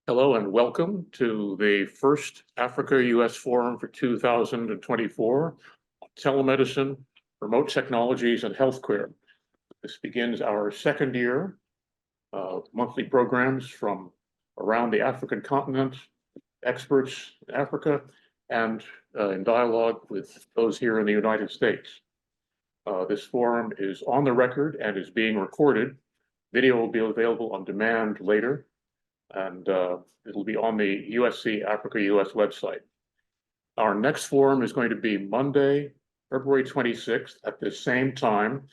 Hello and welcome to the first Africa-US Forum for 2024, Telemedicine, Remote Technologies, and Healthcare. This begins our second year of monthly programs from around the African continent, experts in Africa, and in dialogue with those here in the United States. This forum is on the record and is being recorded. Video will be available on demand later, and it'll be on the USC Africa US website. Our next forum is going to be Monday, February 26th at the same time,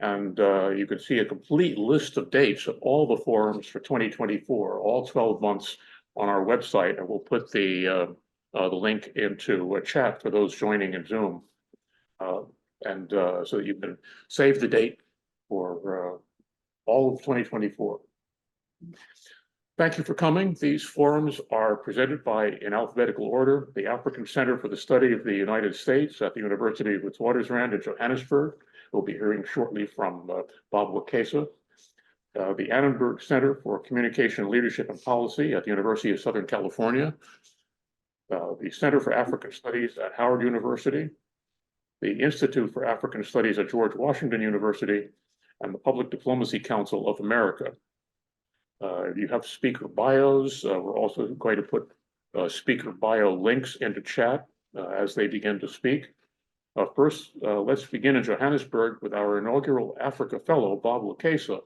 and you can see a complete list of dates of all the forums for 2024, all 12 months on our website, and we'll put the link into a chat for those joining in Zoom, so that you can save the date for all of 2024. Thank you for coming. These forums are presented by, in alphabetical order, the African Center for the Study of the United States at the University of Witwatersrand in Johannesburg. We'll be hearing shortly from Bob Wekesa. The Annenberg Center for Communication, Leadership, and Policy at the University of Southern California. The Center for African Studies at Howard University. The Institute for African Studies at George Washington University, and the Public Diplomacy Council of America. You have speaker bios. We're also going to put speaker bio links into chat as they begin to speak. First, let's begin in Johannesburg with our inaugural Africa Fellow, Bob Wekesa,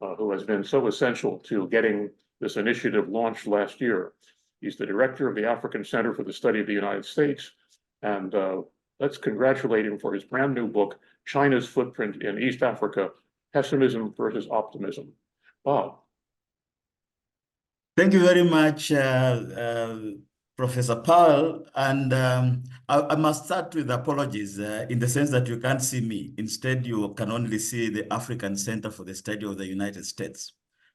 who has been so essential to getting this initiative launched last year. He's the director of the African Center for the Study of the United States, and let's congratulate him for his brand new book, China's Footprint in East Africa, Pessimism versus Optimism. Bob. Thank you very much, Professor Powell. And I must start with apologies in the sense that you can't see me. Instead, you can only see the African Center for the Study of the United States.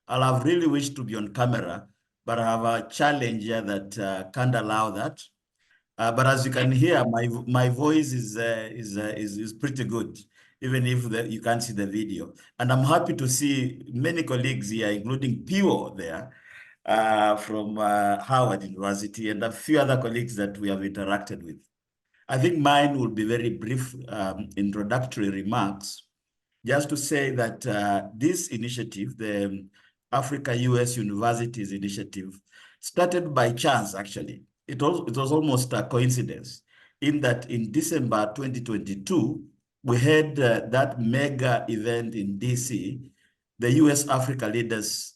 I'll have really wished to be on camera, but I have a challenge here that can't allow that. But as you can hear, my voice is pretty good, even if you can't see the video. And I'm happy to see many colleagues here, including Powell there, from Howard University, and a few other colleagues that we have interacted with. I think mine will be very brief introductory remarks, just to say that this initiative, the Africa-US Universities Initiative, started by chance, actually. It was almost a coincidence in that in December 2022, we had that mega event in DC, the US-Africa Leaders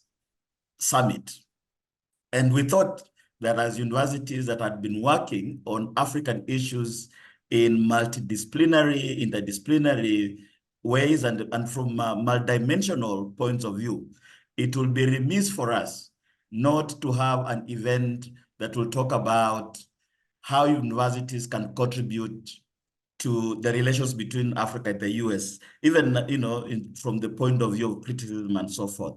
Summit. And we thought that as universities that had been working on African issues in multidisciplinary, interdisciplinary ways and from multidimensional points of view, it will be remiss for us not to have an event that will talk about how universities can contribute to the relations between Africa and the US, even from the point of view of criticism and so forth.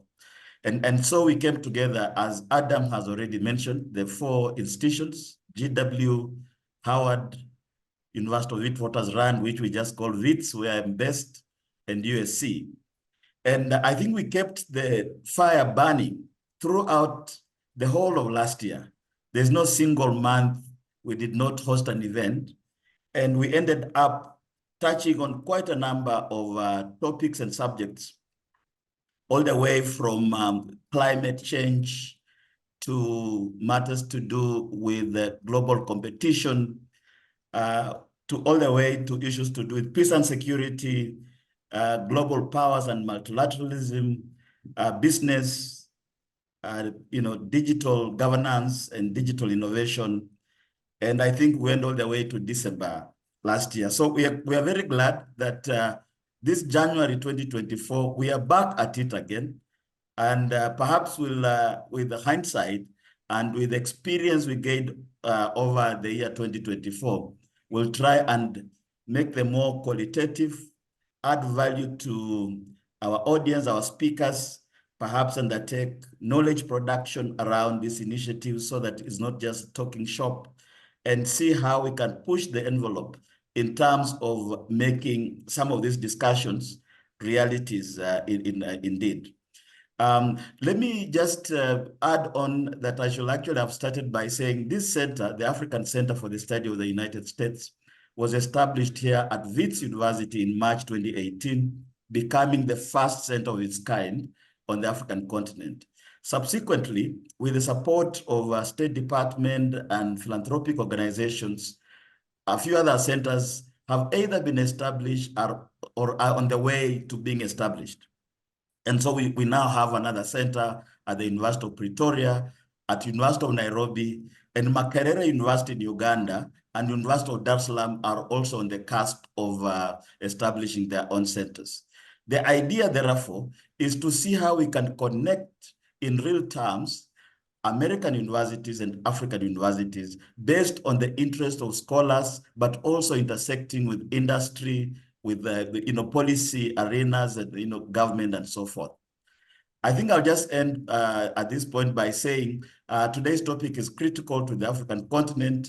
And so we came together, as Adham has already mentioned, the four institutions, GW, Howard, University of Witwatersrand, which we just call WITS, where I'm based, and USC. And I think we kept the fire burning throughout the whole of last year. There's no single month we did not host an event. And we ended up touching on quite a number of topics and subjects, all the way from climate change to matters to do with global competition, to all the way to issues to do with peace and security, global powers and multilateralism, business, digital governance and digital innovation. And I think we went all the way to December last year. So we are very glad that this January 2024, we are back at it again. And perhaps we'll, with hindsight and with experience we gained over the year 2024, we'll try and make them more qualitative, add value to our audience, our speakers, perhaps undertake knowledge production around this initiative so that it's not just talking shop, and see how we can push the envelope in terms of making some of these discussions realities indeed. Let me just add on that I should actually have started by saying this center, the African Center for the Study of the United States, was established here at Wits University in March 2018, becoming the first center of its kind on the African continent. Subsequently, with the support of State Department and philanthropic organizations, a few other centers have either been established or are on the way to being established. And so we now have another center at the University of Pretoria, at University of Nairobi, and Makerere University in Uganda, and University of Dar es Salaam are also on the cusp of establishing their own centers. The idea, therefore, is to see how we can connect in real terms American universities and African universities based on the interest of scholars, but also intersecting with industry, with policy arenas and government and so forth. I think I'll just end at this point by saying today's topic is critical to the African continent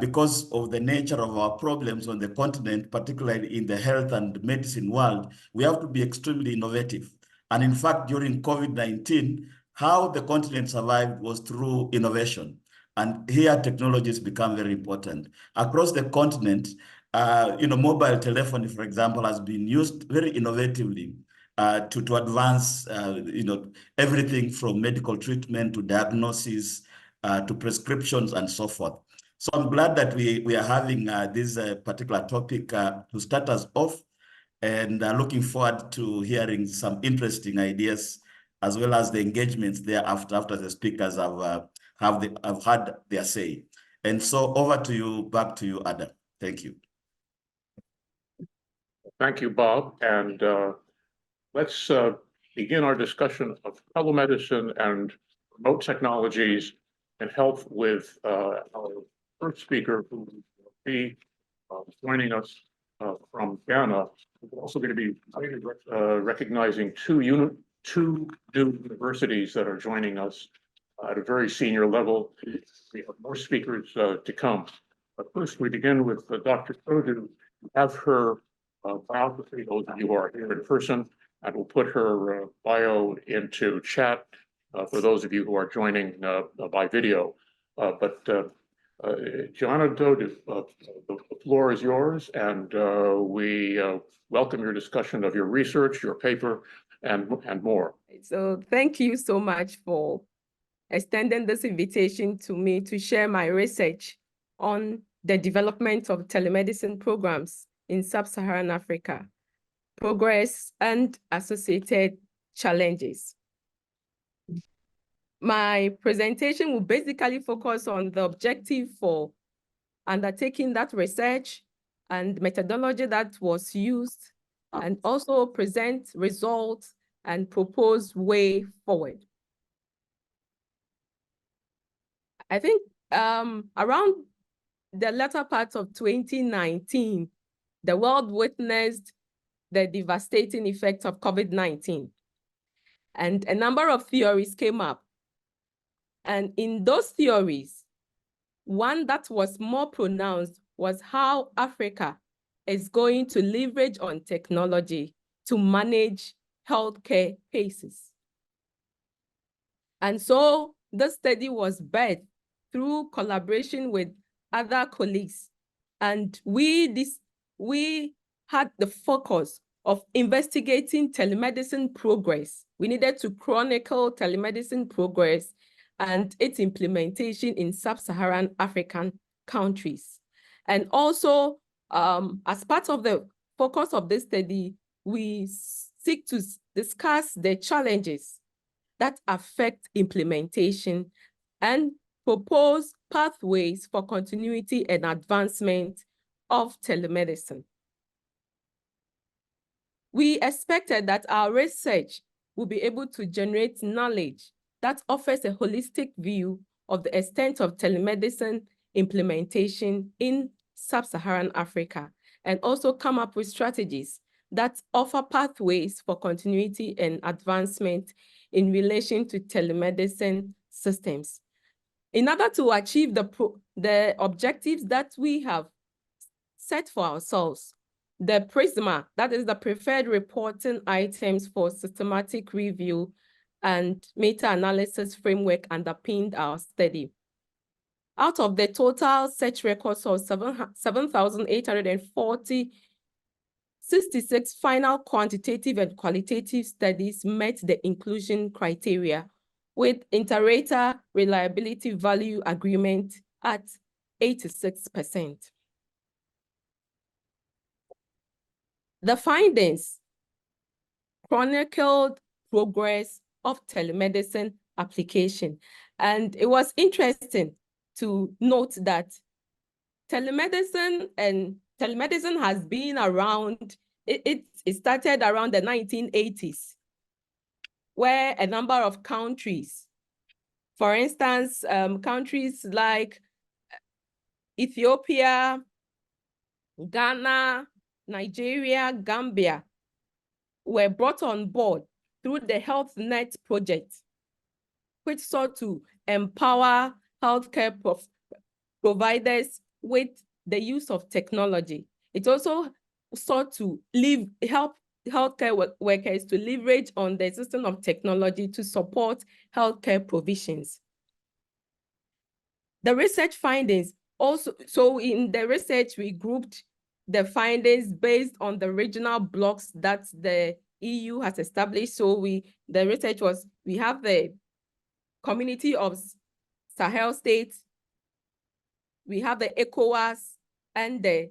because of the nature of our problems on the continent, particularly in the health and medicine world. We have to be extremely innovative. And in fact, during COVID-19, how the continent survived was through innovation. And here technologies become very important. Across the continent, mobile telephony, for example, has been used very innovatively to advance, everything from medical treatment to diagnosis to prescriptions and so forth. So I'm glad that we are having this particular topic to start us off, and looking forward to hearing some interesting ideas as well as the engagements thereafter after the speakers have had their say. And so over to you, back to you, Adam. Thank you. Thank you, Bob. And let's begin our discussion of telemedicine and remote technologies and health with our first speaker, who will be joining us from Ghana. We're also going to be recognizing two new universities that are joining us at a very senior level. We have more speakers to come. But first, we begin with Dr. Dodoo. We have her biography, those of you who are here in person, and we'll put her bio into chat for those of you who are joining by video. But Joana, Dodoo, the floor is yours, and we welcome your discussion of your research, your paper, and more. So thank you so much for extending this invitation to me to share my research on the development of telemedicine programs in sub-Saharan Africa, progress and associated challenges. My presentation will basically focus on the objective for undertaking that research and methodology that was used, and also present results and propose way forward. I think around the latter part of 2019, the world witnessed the devastating effects of COVID-19. And a number of theories came up. And in those theories, one that was more pronounced was how Africa is going to leverage on technology to manage healthcare cases. And so this study was birthed through collaboration with other colleagues. And we had the focus of investigating telemedicine progress. We needed to chronicle telemedicine progress and its implementation in sub-Saharan African countries. And also, as part of the focus of this study, we seek to discuss the challenges that affect implementation and propose pathways for continuity and advancement of telemedicine. We expected that our research will be able to generate knowledge that offers a holistic view of the extent of telemedicine implementation in sub-Saharan Africa, and also come up with strategies that offer pathways for continuity and advancement in relation to telemedicine systems. In order to achieve the objectives that we have set for ourselves, the PRISMA, that is the preferred reporting items for systematic review, and meta-analysis framework underpinned our study. Out of the total search records of 7,840, 66 final quantitative and qualitative studies met the inclusion criteria, with inter-rater reliability value agreement at 86%. The findings chronicled progress of telemedicine application, and it was interesting to note that telemedicine has been around. It started around the 1980s, where a number of countries, for instance, countries like Ethiopia, Ghana, Nigeria, Gambia, were brought on board through the HealthNet project, which sought to empower healthcare providers with the use of technology. It also sought to help healthcare workers to leverage on the system of technology to support healthcare provisions. The research findings also, so in the research, we grouped the findings based on the regional blocks that the EU has established. So the research was, we have the Community of Sahel states, we have the ECOWAS and the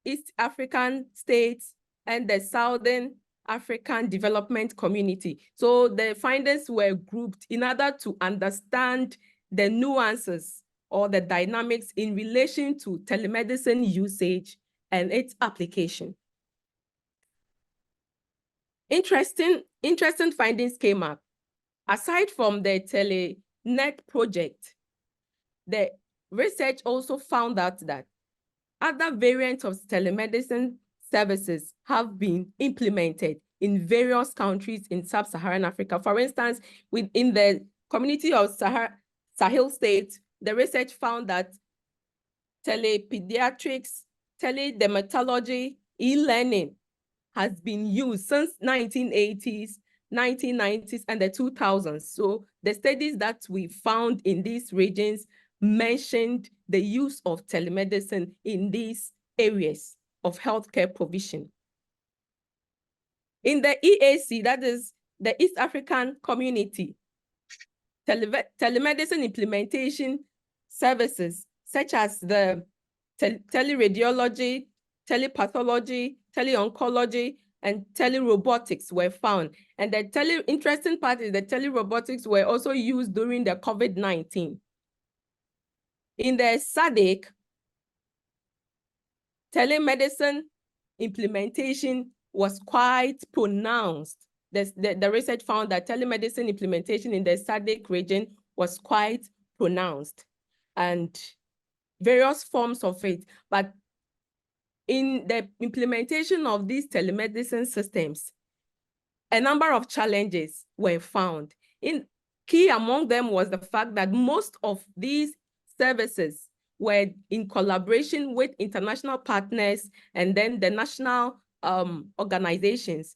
East African states and the Southern African Development Community. So the findings were grouped in order to understand the nuances or the dynamics in relation to telemedicine usage and its application. Interesting findings came up. Aside from the TeleNet project, the research also found out that other variants of telemedicine services have been implemented in various countries in sub-Saharan Africa. For instance, within the Community of Sahel states, the research found that telepediatrics, teledermatology, e-learning has been used since 1980s, 1990s, and the 2000s. So the studies that we found in these regions mentioned the use of telemedicine in these areas of healthcare provision. In the EAC, that is the East African Community, telemedicine implementation services such as the teleradiology, telepathology, teleoncology, and telerobotics were found. And the interesting part is that telerobotics were also used during the COVID-19. In the SADC, telemedicine implementation was quite pronounced. The research found that telemedicine implementation in the SADC region was quite pronounced, and various forms of it. But in the implementation of these telemedicine systems, a number of challenges were found. Key among them was the fact that most of these services were in collaboration with international partners and then the national organizations.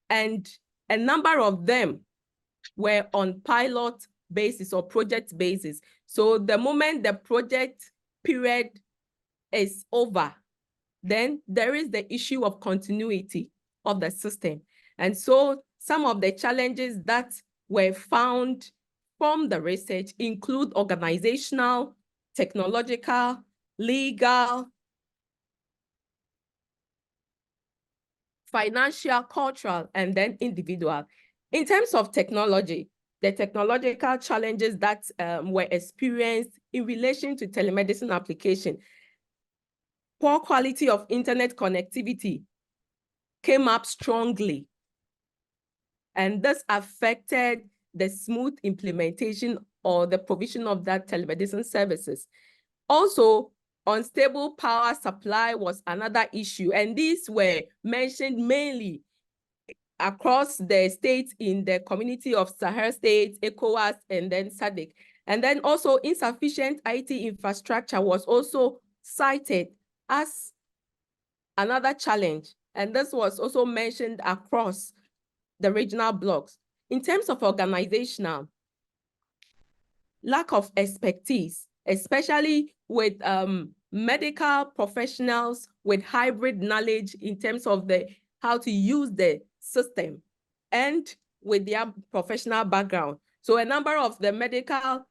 And a number of them were on pilot basis or project basis. So the moment the project period is over, then there is the issue of continuity of the system. And so some of the challenges that were found from the research include organizational, technological, legal, financial, cultural, and then individual. In terms of technology, the technological challenges that were experienced in relation to telemedicine application, poor quality of internet connectivity came up strongly, and this affected the smooth implementation or the provision of that telemedicine services. Also, unstable power supply was another issue, and these were mentioned mainly across the states in the Community of Sahel states, ECOWAS, and then SADC. And then also insufficient IT infrastructure was also cited as another challenge. And this was also mentioned across the regional blocks. In terms of organizational, lack of expertise, especially with medical professionals with hybrid knowledge in terms of how to use the system and with their professional background. So a number of the medical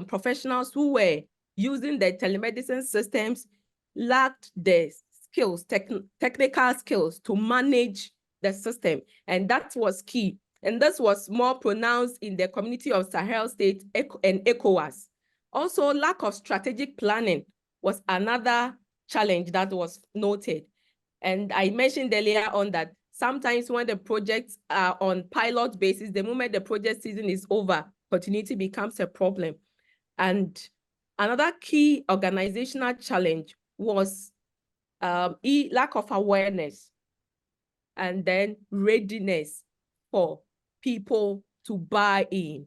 professionals who were using the telemedicine systems lacked the skills, technical skills to manage the system. And that was key. And this was more pronounced in the community of Sahel states and ECOWAS. Also, lack of strategic planning was another challenge that was noted. And I mentioned earlier on that sometimes when the projects are on pilot basis, the moment the project season is over, continuity becomes a problem. And another key organizational challenge was lack of awareness and then readiness for people to buy in.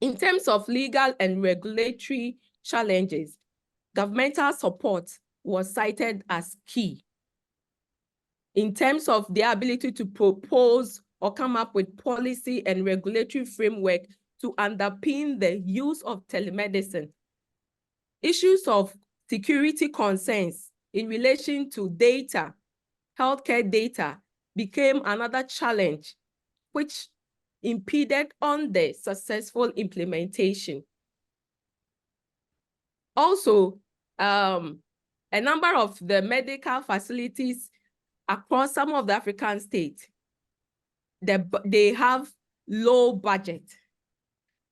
In terms of legal and regulatory challenges, governmental support was cited as key. In terms of their ability to propose or come up with policy and regulatory framework to underpin the use of telemedicine. Issues of security concerns in relation to data, healthcare data, became another challenge which impeded on the successful implementation. Also, a number of the medical facilities across some of the African states, they have low budget.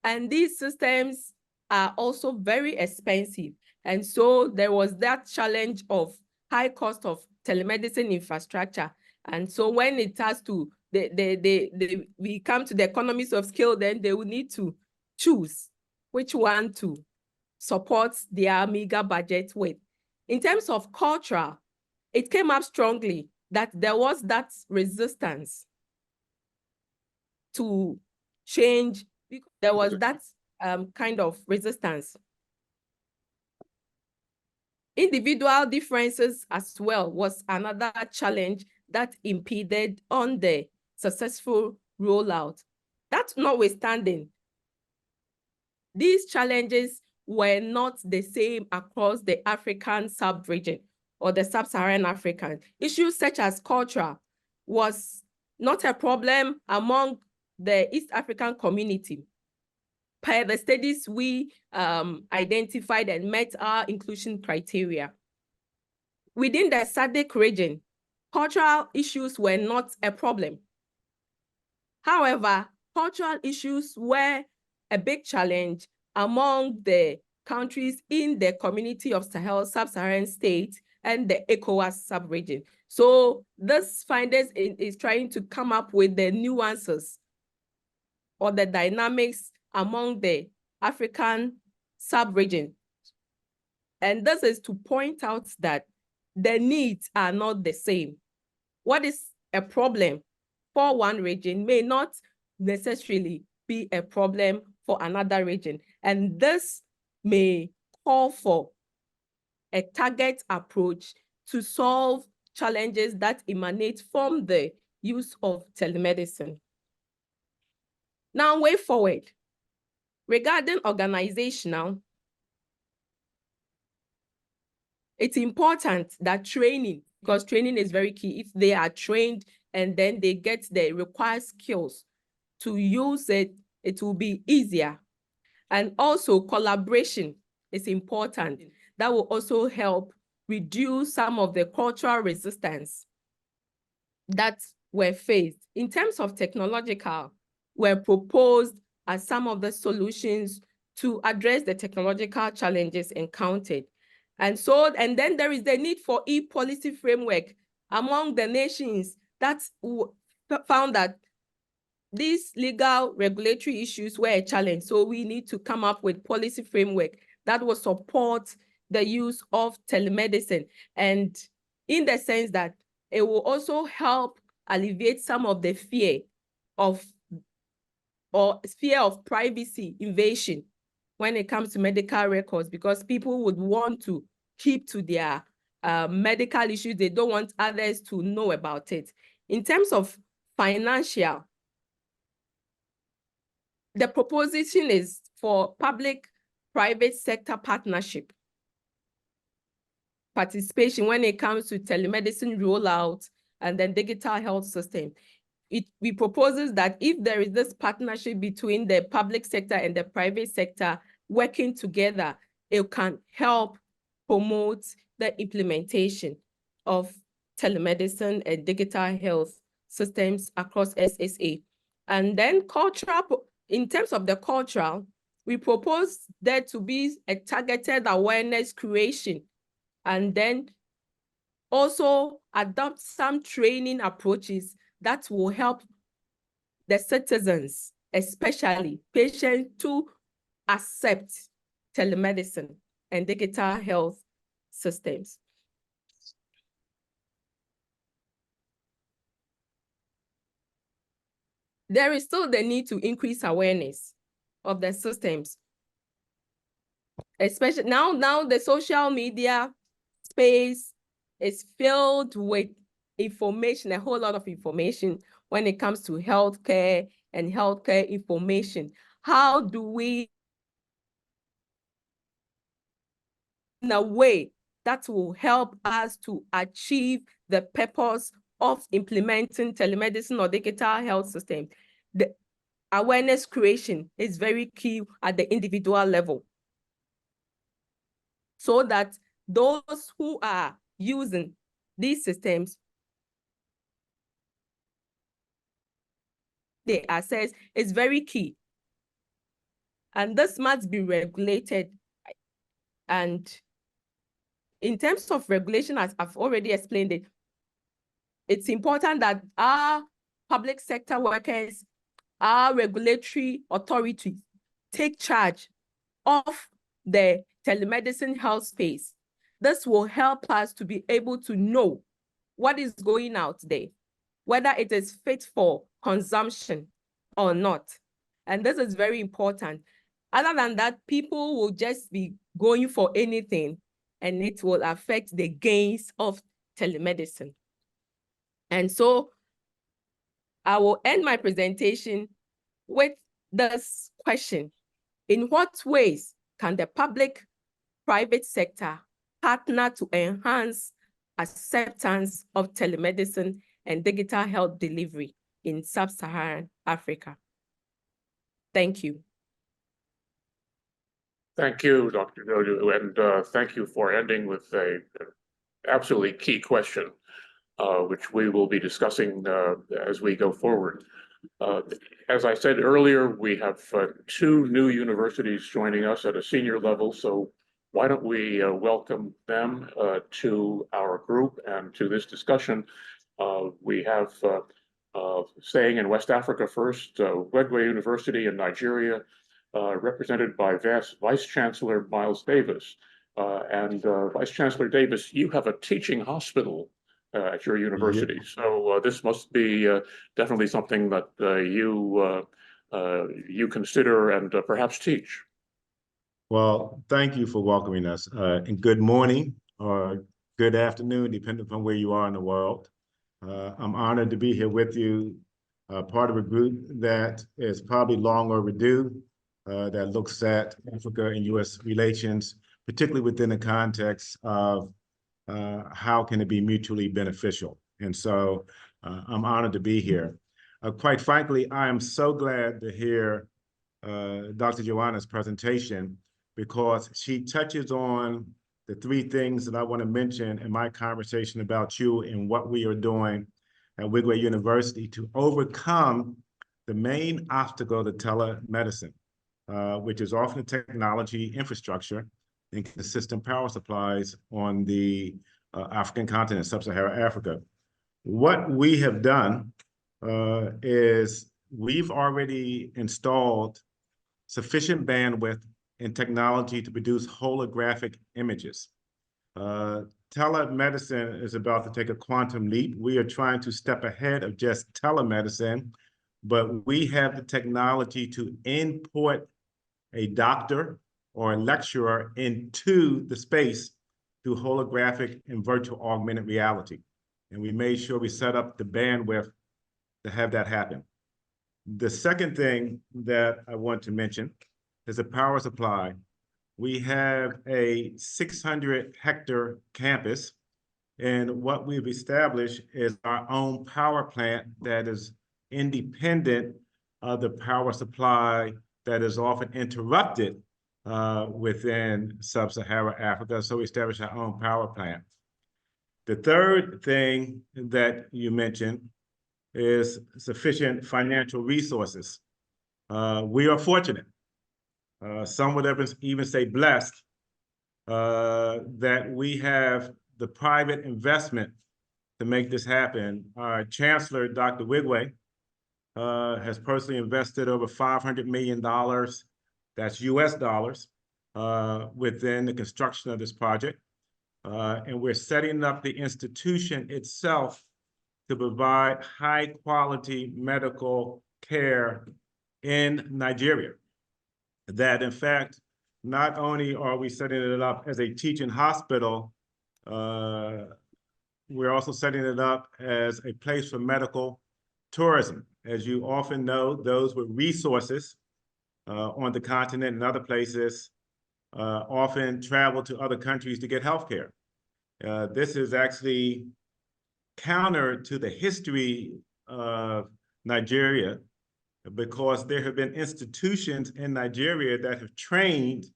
And these systems are also very expensive. And so there was that challenge of high cost of telemedicine infrastructure. And so when it has to, we come to the economies of scale, then they will need to choose which one to support their meager budget with. In terms of cultural, it came up strongly that there was that resistance to change. There was that kind of resistance. Individual differences as well was another challenge that impeded on the successful rollout. That notwithstanding, these challenges were not the same across the African sub-region or the sub-Saharan African. Issues such as culture was not a problem among the East African community. Per the studies we identified and met our inclusion criteria. Within the SADC region, cultural issues were not a problem. However, cultural issues were a big challenge among the countries in the community of Sahel, sub-Saharan states, and the ECOWAS sub-region. So this findings is trying to come up with the nuances or the dynamics among the African sub-region. And this is to point out that the needs are not the same. What is a problem for one region may not necessarily be a problem for another region. And this may call for a target approach to solve challenges that emanate from the use of telemedicine. Now, way forward. Regarding organizational, it's important that training, because training is very key. If they are trained and then they get the required skills to use it, it will be easier. And also collaboration is important. That will also help reduce some of the cultural resistance that were faced. In terms of technological, were proposed as some of the solutions to address the technological challenges encountered. And then there is the need for e-policy framework among the nations that found that these legal regulatory issues were a challenge. So we need to come up with policy framework that will support the use of telemedicine. And in the sense that it will also help alleviate some of the fear of privacy invasion when it comes to medical records, because people would want to keep to their medical issues. They don't want others to know about it. In terms of financial. The proposition is for public-private sector partnership participation when it comes to telemedicine rollout and then digital health system. We proposes that if there is this partnership between the public sector and the private sector working together, it can help promote the implementation of telemedicine and digital health systems across SSA. And then in terms of the cultural, we propose there to be a targeted awareness creation, and then also adopt some training approaches that will help the citizens, especially patients, to accept telemedicine and digital health systems. There is still the need to increase awareness of the systems, especially now the social media space is filled with information, a whole lot of information when it comes to healthcare and healthcare information. How do we, in a way that will help us to achieve the purpose of implementing telemedicine or digital health system? The awareness creation is very key at the individual level, so that those who are using these systems, the access is very key. And this must be regulated. And in terms of regulation, as I've already explained it, it's important that our public sector workers, our regulatory authorities take charge of the telemedicine health space. This will help us to be able to know what is going out there, whether it is fit for consumption or not. And this is very important. Other than that, people will just be going for anything, and it will affect the gains of telemedicine. And so I will end my presentation with this question: in what ways can the public-private sector partner to enhance acceptance of telemedicine and digital health delivery in sub-Saharan Africa? Thank you. Thank you, Dr. Dodoo, and thank you for ending with an absolutely key question, which we will be discussing as we go forward. As I said earlier, we have two new universities joining us at a senior level, so why don't we welcome them to our group and to this discussion. We have staying in West Africa first, Wigwe University in Nigeria, represented by Vice Chancellor Miles Davis. And Vice Chancellor Davis, you have a teaching hospital at your university. Yeah. So this must be definitely something that you consider and perhaps teach. Well, thank you for welcoming us, and good morning or good afternoon, depending upon where you are in the world. I'm honored to be here with you, part of a group that is probably long overdue, that looks at Africa and U.S. relations, particularly within the context of how can it be mutually beneficial. And so I'm honored to be here. Quite frankly, I am so glad to hear Dr. Joana's presentation, because she touches on the three things that I want to mention in my conversation about you and what we are doing at Wigwe University to overcome the main obstacle to telemedicine, which is often the technology infrastructure and consistent power supplies on the African continent, sub-Saharan Africa. What we have done is we've already installed sufficient bandwidth and technology to produce holographic images. Telemedicine is about to take a quantum leap. We are trying to step ahead of just telemedicine, but we have the technology to import a doctor or a lecturer into the space through holographic and virtual augmented reality. And we made sure we set up the bandwidth to have that happen. The second thing that I want to mention is the power supply. We have a 600-hectare campus, and what we've established is our own power plant that is independent of the power supply that is often interrupted within sub-Saharan Africa. So we established our own power plant. The third thing that you mentioned is sufficient financial resources. We are fortunate. Some would even say blessed that we have the private investment to make this happen. Our Chancellor, Dr. Wigwe, has personally invested over $500 million, that's US dollars, within the construction of this project. And we're setting up the institution itself to provide high quality medical care in Nigeria. That in fact, not only are we setting it up as a teaching hospital, we're also setting it up as a place for medical tourism. As you often know, those with resources on the continent and other places often travel to other countries to get healthcare. This is actually counter to the history of Nigeria, because there have been institutions in Nigeria that have trained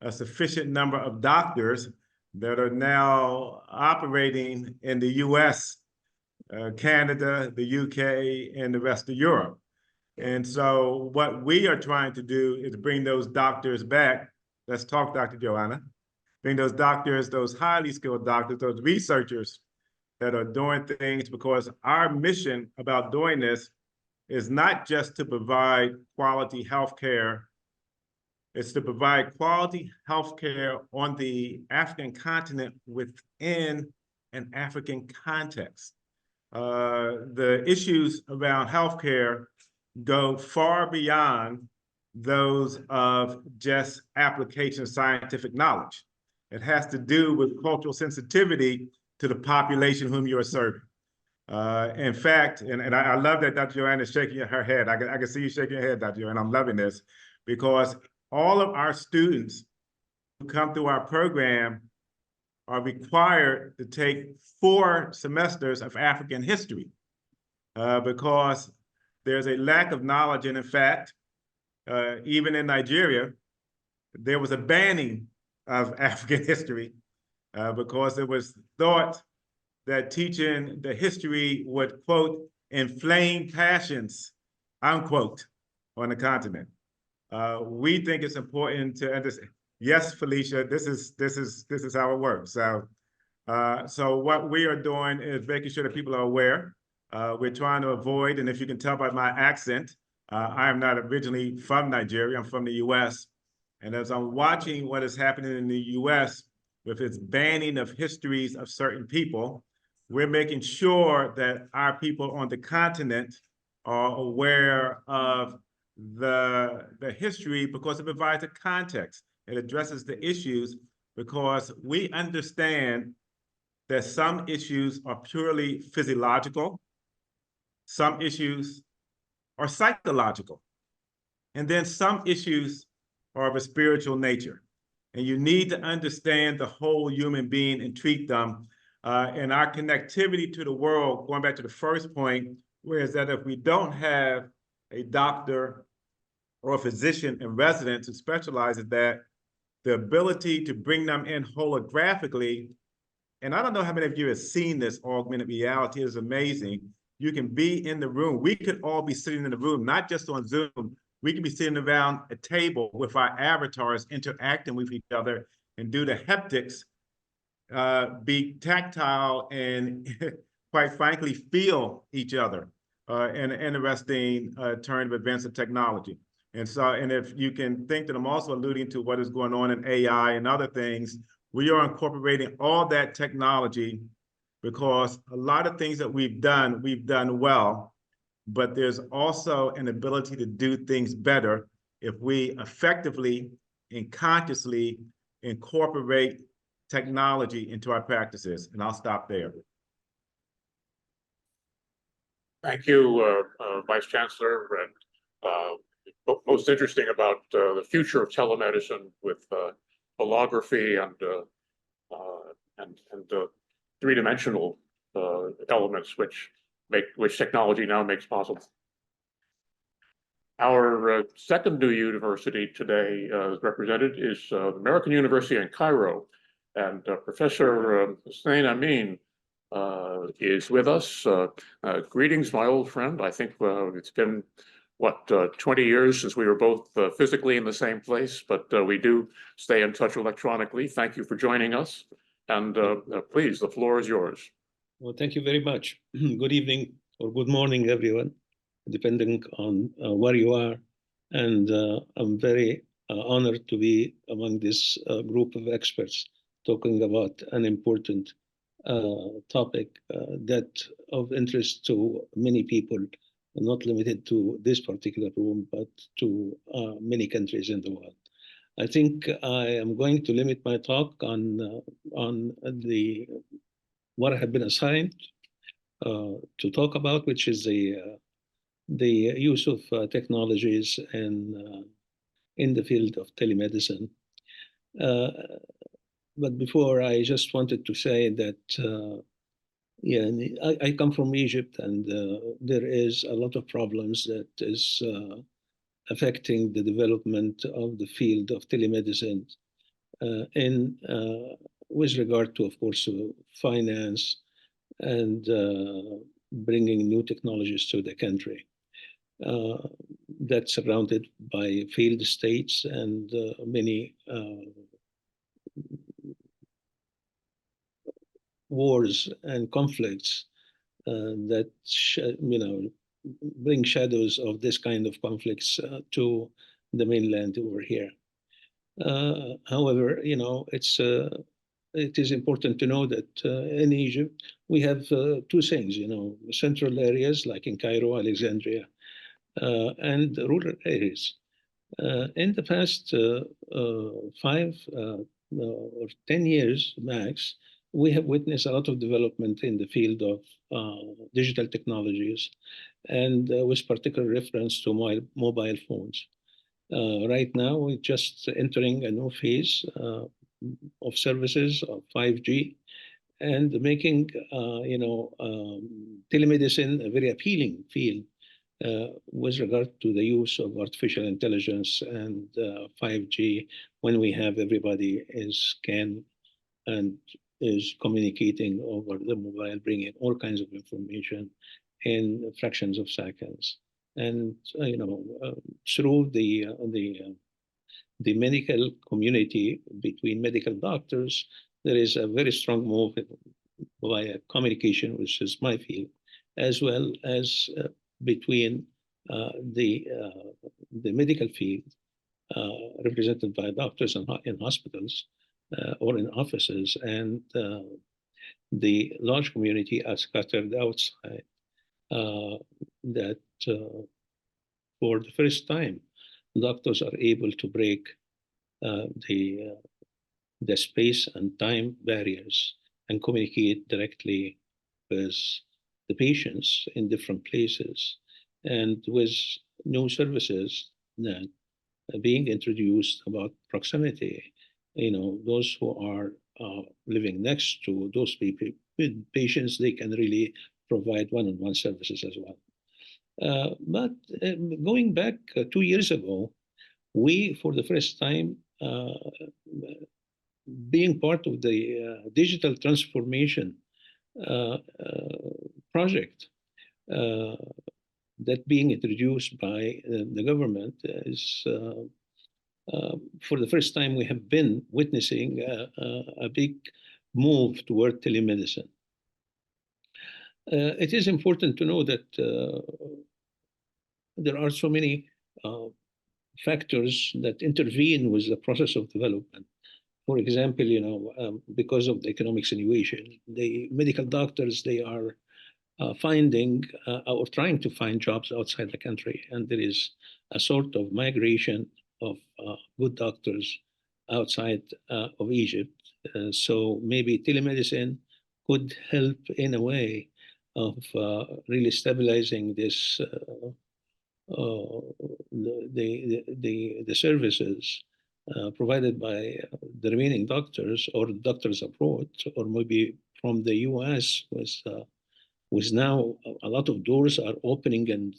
a sufficient number of doctors that are now operating in the US, Canada, the UK, and the rest of Europe. And so what we are trying to do is bring those doctors back. Let's talk, Dr. Joana. Bring those doctors, those highly skilled doctors, those researchers that are doing things, because our mission about doing this is not just to provide quality healthcare, it's to provide quality healthcare on the African continent within an African context. The issues around healthcare go far beyond those of just application of scientific knowledge. It has to do with cultural sensitivity to the population whom you are serving. In fact, and I love that Dr. Joana is shaking her head. I can see you shaking your head, Dr. Joana, and I'm loving this, because all of our students who come through our program are required to take 4 semesters of African history, because there's a lack of knowledge. And in fact, even in Nigeria, there was a banning of African history because it was thought that teaching the history would, quote, inflame passions, unquote, on the continent. We think it's important to understand. Yes, Felicia, this is how it works. So what we are doing is making sure that people are aware. We're trying to avoid, and if you can tell by my accent, I am not originally from Nigeria, I'm from the US. And as I'm watching what is happening in the US with its banning of histories of certain people, we're making sure that our people on the continent are aware of the history, because it provides a context. It addresses the issues, because we understand that some issues are purely physiological, some issues are psychological, and then some issues are of a spiritual nature. And you need to understand the whole human being and treat them. And our connectivity to the world, going back to the first point, whereas that if we don't have a doctor or a physician in residence who specializes that, the ability to bring them in holographically, and I don't know how many of you have seen this augmented reality, is amazing. You can be in the room. We could all be sitting in the room, not just on Zoom. We can be sitting around a table with our avatars interacting with each other and do the haptics, be tactile, and quite frankly, feel each other in an interesting turn of events of technology. And so, and if you can think that I'm also alluding to what is going on in AI and other things, we are incorporating all that technology, because a lot of things that we've done well, but there's also an ability to do things better if we effectively and consciously incorporate technology into our practices. And I'll stop there. Thank you, Vice Chancellor. And most interesting about the future of telemedicine with holography and three-dimensional elements, which technology now makes possible. Our second new university today represented is the American University in Cairo, and Professor Hussein Amin is with us. Greetings, my old friend. I think it's been, what, 20 years since we were both physically in the same place, but we do stay in touch electronically. Thank you for joining us. And please, the floor is yours. Well, thank you very much. Good evening or good morning, everyone, depending on where you are. And I'm very honored to be among this group of experts talking about an important topic that of interest to many people, not limited to this particular room, but to many countries in the world. I think I am going to limit my talk on what I have been assigned to talk about, which is the use of technologies in the field of telemedicine. But before, I just wanted to say that yeah, I come from Egypt, and there is a lot of problems that is affecting the development of the field of telemedicine with regard to, of course, finance and bringing new technologies to the country. That's surrounded by failed states and many wars and conflicts that bring shadows of this kind of conflicts to the mainland over here. However, it is important to know that in Egypt we have two things, central areas like in Cairo, Alexandria, and rural areas. In the past 5 or 10 years max, we have witnessed a lot of development in the field of digital technologies, and with particular reference to mobile phones. Right now, we're just entering a new phase of services of 5G and making telemedicine a very appealing field with regard to the use of artificial intelligence and 5G when we have everybody can and is communicating over the mobile, bringing all kinds of information in fractions of seconds. And through the medical community, between medical doctors, there is a very strong move via communication, which is my field, as well as between the medical field, represented by doctors in hospitals or in offices, and the large community are scattered outside. That for the first time, doctors are able to break the space and time barriers and communicate directly with the patients in different places, and with new services that are being introduced about proximity. Those who are living next to those patients, they can really provide one-on-one services as well. But going back 2 years ago, we, for the first time, being part of the digital transformation project that being introduced by the government, is for the first time we have been witnessing a big move toward telemedicine. It is important to know that there are so many factors that intervene with the process of development. For example, because of the economic situation, the medical doctors, they are finding or trying to find jobs outside the country, and there is a sort of migration of good doctors outside of Egypt. So maybe telemedicine could help in a way of really stabilizing this the services provided by the remaining doctors or doctors abroad, or maybe from the US, with now a lot of doors are opening, and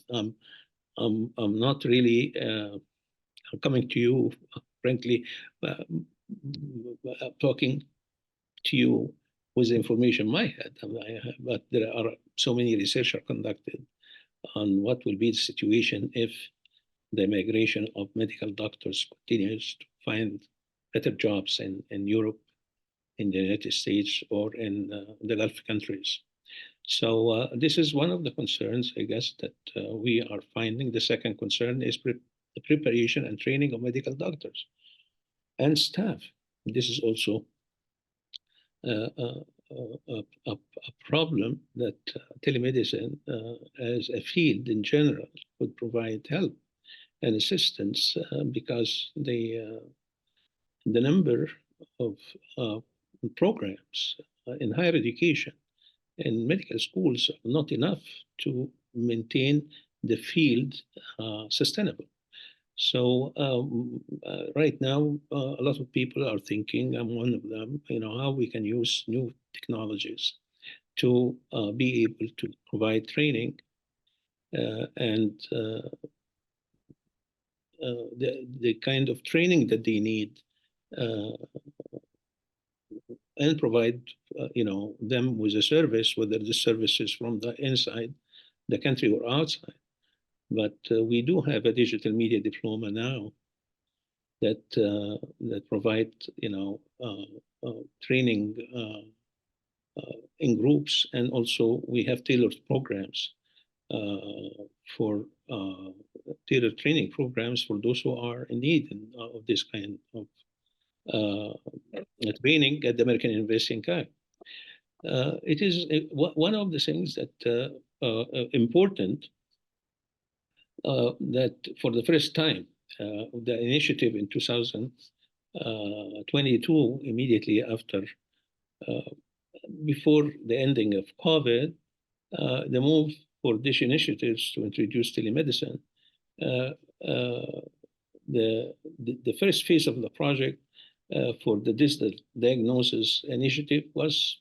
I'm not really coming to you, frankly, talking to you with the information in my head. But there are so many research are conducted on what will be the situation if the migration of medical doctors continues to find better jobs in Europe, in the United States, or in the Gulf countries. So this is one of the concerns, I guess, that we are finding. The second concern is the preparation and training of medical doctors and staff. This is also a problem that telemedicine as a field in general would provide help and assistance because the number of programs in higher education and medical schools are not enough to maintain the field sustainable. So right now, a lot of people are thinking, I'm one of them, how we can use new technologies to be able to provide training and the kind of training that they need and provide them with a service, whether the service is from the inside the country or outside. But we do have a digital media diploma now that provide training in groups, and also we have tailored programs for tailored training programs for those who are in need of this kind of training at the American University in Cairo. It is one of the things that important that for the first time, the initiative in 2022, immediately after, before the ending of COVID, the move for these initiatives to introduce telemedicine, the first phase of the project for the digital diagnosis initiative was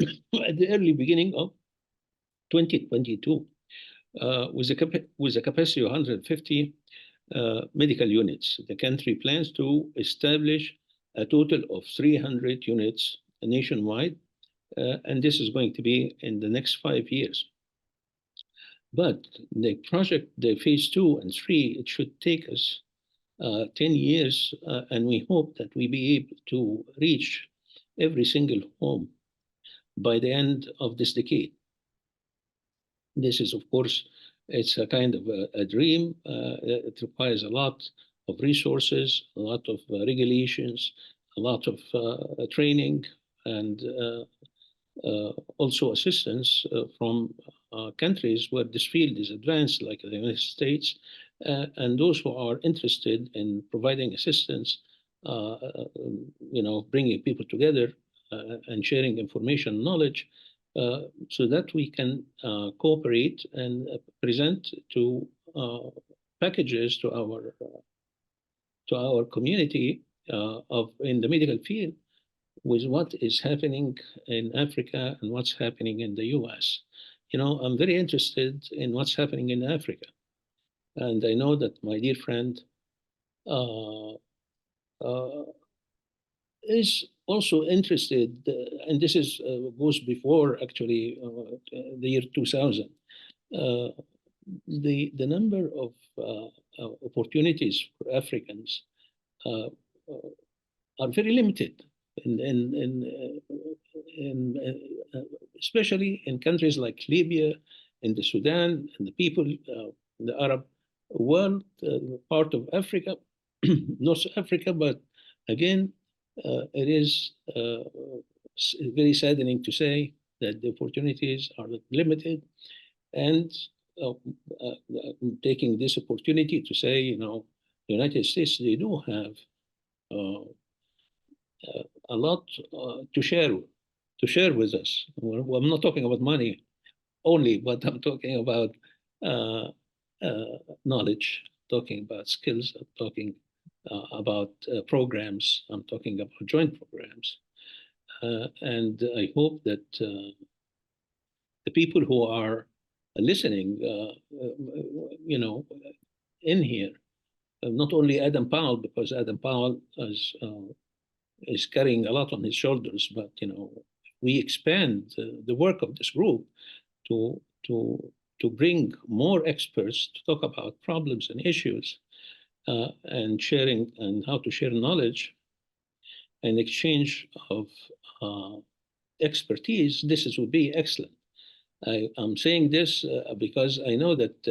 at the early beginning of 2022. With a capacity of 150 medical units. The country plans to establish a total of 300 units nationwide, and this is going to be in the next 5 years. But the project, the phase 2 and 3, it should take us 10 years, and we hope that we be able to reach every single home by the end of this decade. This is, of course, it's a kind of a dream. It requires a lot of resources, a lot of regulations, a lot of training, and also assistance from countries where this field is advanced, like the United States, and those who are interested in providing assistance, bringing people together and sharing information, knowledge, so that we can cooperate and present to packages to our community in the medical field with what is happening in Africa and what's happening in the US. I'm very interested in what's happening in Africa, and I know that my dear friend is also interested, and this is goes before actually the year 2000. The number of opportunities for Africans are very limited, especially in countries like Libya, in the Sudan, and the people, the Arab world, part of Africa, North Africa, but again, it is very saddening to say that the opportunities are limited, and taking this opportunity to say, the United States, they do have a lot to share with us. Well, I'm not talking about money. only, but I'm talking about knowledge, talking about skills, I'm talking about programs, I'm talking about joint programs. And I hope that the people who are listening, in here, not only Adam Powell, because Adam Powell is carrying a lot on his shoulders, but we expand the work of this group to bring more experts to talk about problems and issues, and sharing and how to share knowledge and exchange of expertise. This would be excellent. I'm saying this because I know that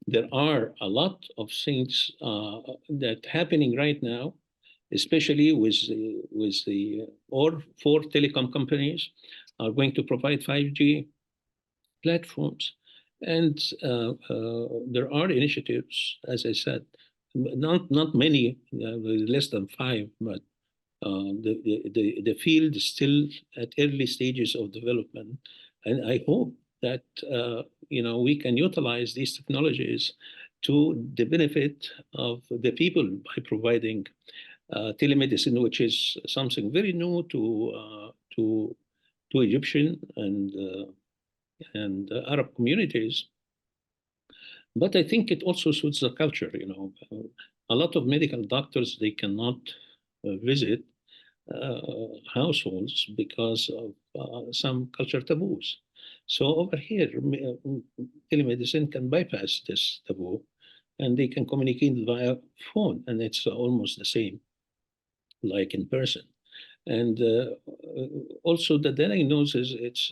there are a lot of things that happening right now, especially with the all 4 telecom companies are going to provide 5G platforms. And there are initiatives, as I said, not many, less than 5, but the field is still at early stages of development. And I hope that we can utilize these technologies to the benefit of the people by providing telemedicine, which is something very new to Egyptian and Arab communities. But I think it also suits the culture. A lot of medical doctors, they cannot visit households because of some culture taboos. So over here, telemedicine can bypass this taboo, and they can communicate via phone, and it's almost the same like in person. And also the diagnosis, it's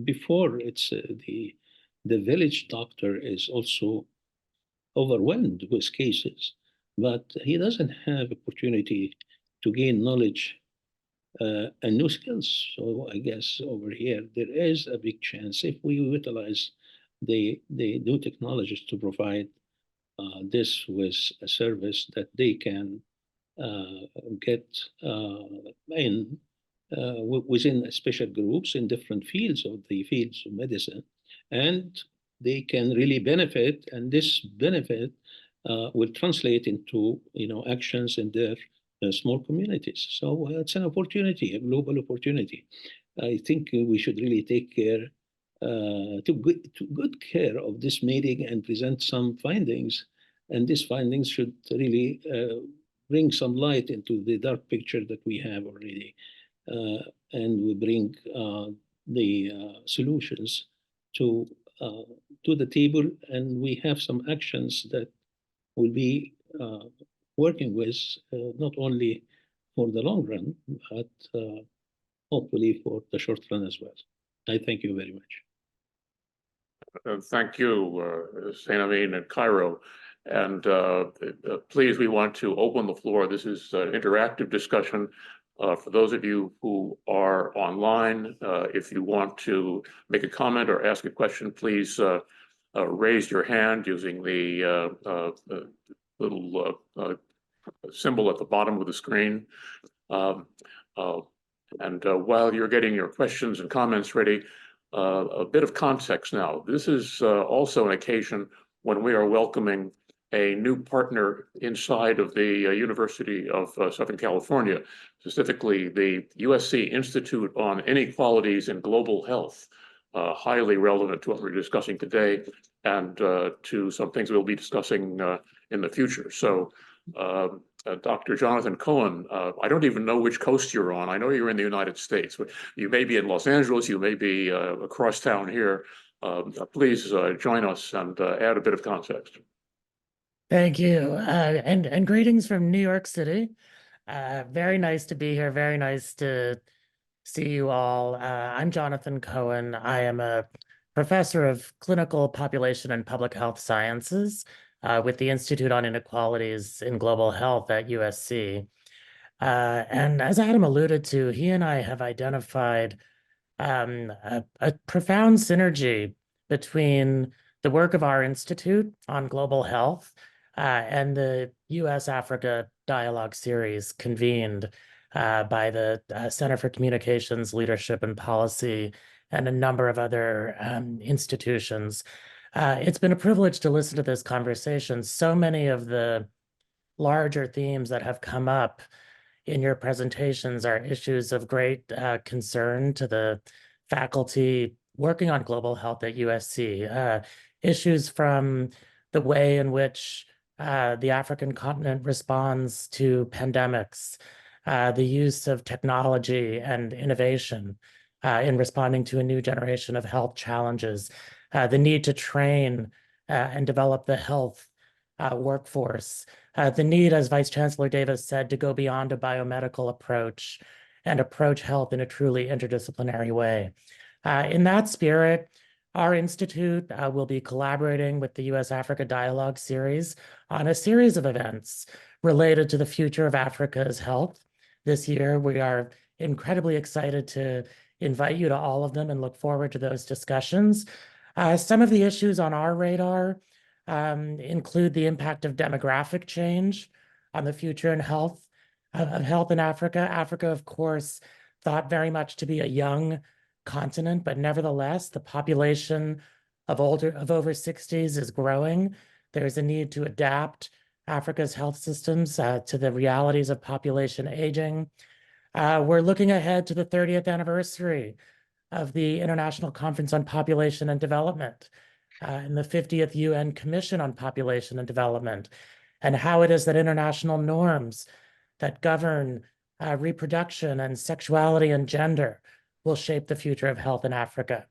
before it's the village doctor is also overwhelmed with cases, but he doesn't have opportunity to gain knowledge and new skills. So I guess over here, there is a big chance if we utilize the new technologies to provide this with a service that they can get in within special groups in different fields of medicine, and they can really benefit, and this benefit will translate into actions in their small communities. So it's an opportunity, a global opportunity. I think we should really take care, good care of this meeting and present some findings, and these findings should really bring some light into the dark picture that we have already, and we bring the solutions to the table, and we have some actions that will be working with not only for the long run, but hopefully for the short run as well. I thank you very much. Thank you, St. Amin and Cairo. And please, we want to open the floor. This is an interactive discussion. For those of you who are online, if you want to make a comment or ask a question, please raise your hand using the little symbol at the bottom of the screen. And while you're getting your questions and comments ready, a bit of context now. This is also an occasion when we are welcoming a new partner inside of the University of Southern California, specifically the USC Institute on Inequalities in Global Health, highly relevant to what we're discussing today and to some things we'll be discussing in the future. So Dr. Jonathan Cohen, I don't even know which coast you're on. I know you're in the United States, but you may be in Los Angeles, you may be across town here. Please join us and add a bit of context. Thank you, and greetings from New York City. Very nice to be here. Very nice to see you all. I'm Jonathan Cohen. I am a professor of clinical population and public health sciences with the Institute on Inequalities in Global Health at USC. And as Adam alluded to, he and I have identified a profound synergy between the work of our Institute on Global Health and the US-Africa Dialogue Series convened by the Center for Communications, Leadership, and Policy and a number of other institutions. It's been a privilege to listen to this conversation. So many of the larger themes that have come up in your presentations are issues of great concern to the faculty working on global health at USC. Issues from the way in which the African continent responds to pandemics, the use of technology and innovation in responding to a new generation of health challenges, the need to train and develop the health workforce, the need, as Vice Chancellor Davis said, to go beyond a biomedical approach and approach health in a truly interdisciplinary way. In that spirit, our institute will be collaborating with the U.S.-Africa Dialogue Series on a series of events related to the future of Africa's health. This year, we are incredibly excited to invite you to all of them and look forward to those discussions. Some of the issues on our radar include the impact of demographic change on the future and health of health in Africa. Africa, of course, thought very much to be a young continent, but nevertheless, the population of over 60s is growing. There's a need to adapt Africa's health systems to the realities of population aging. We're looking ahead to the 30th anniversary of the International Conference on Population and Development and the 50th UN Commission on Population and Development, and how it is that international norms that govern reproduction and sexuality and gender will shape the future of health in Africa.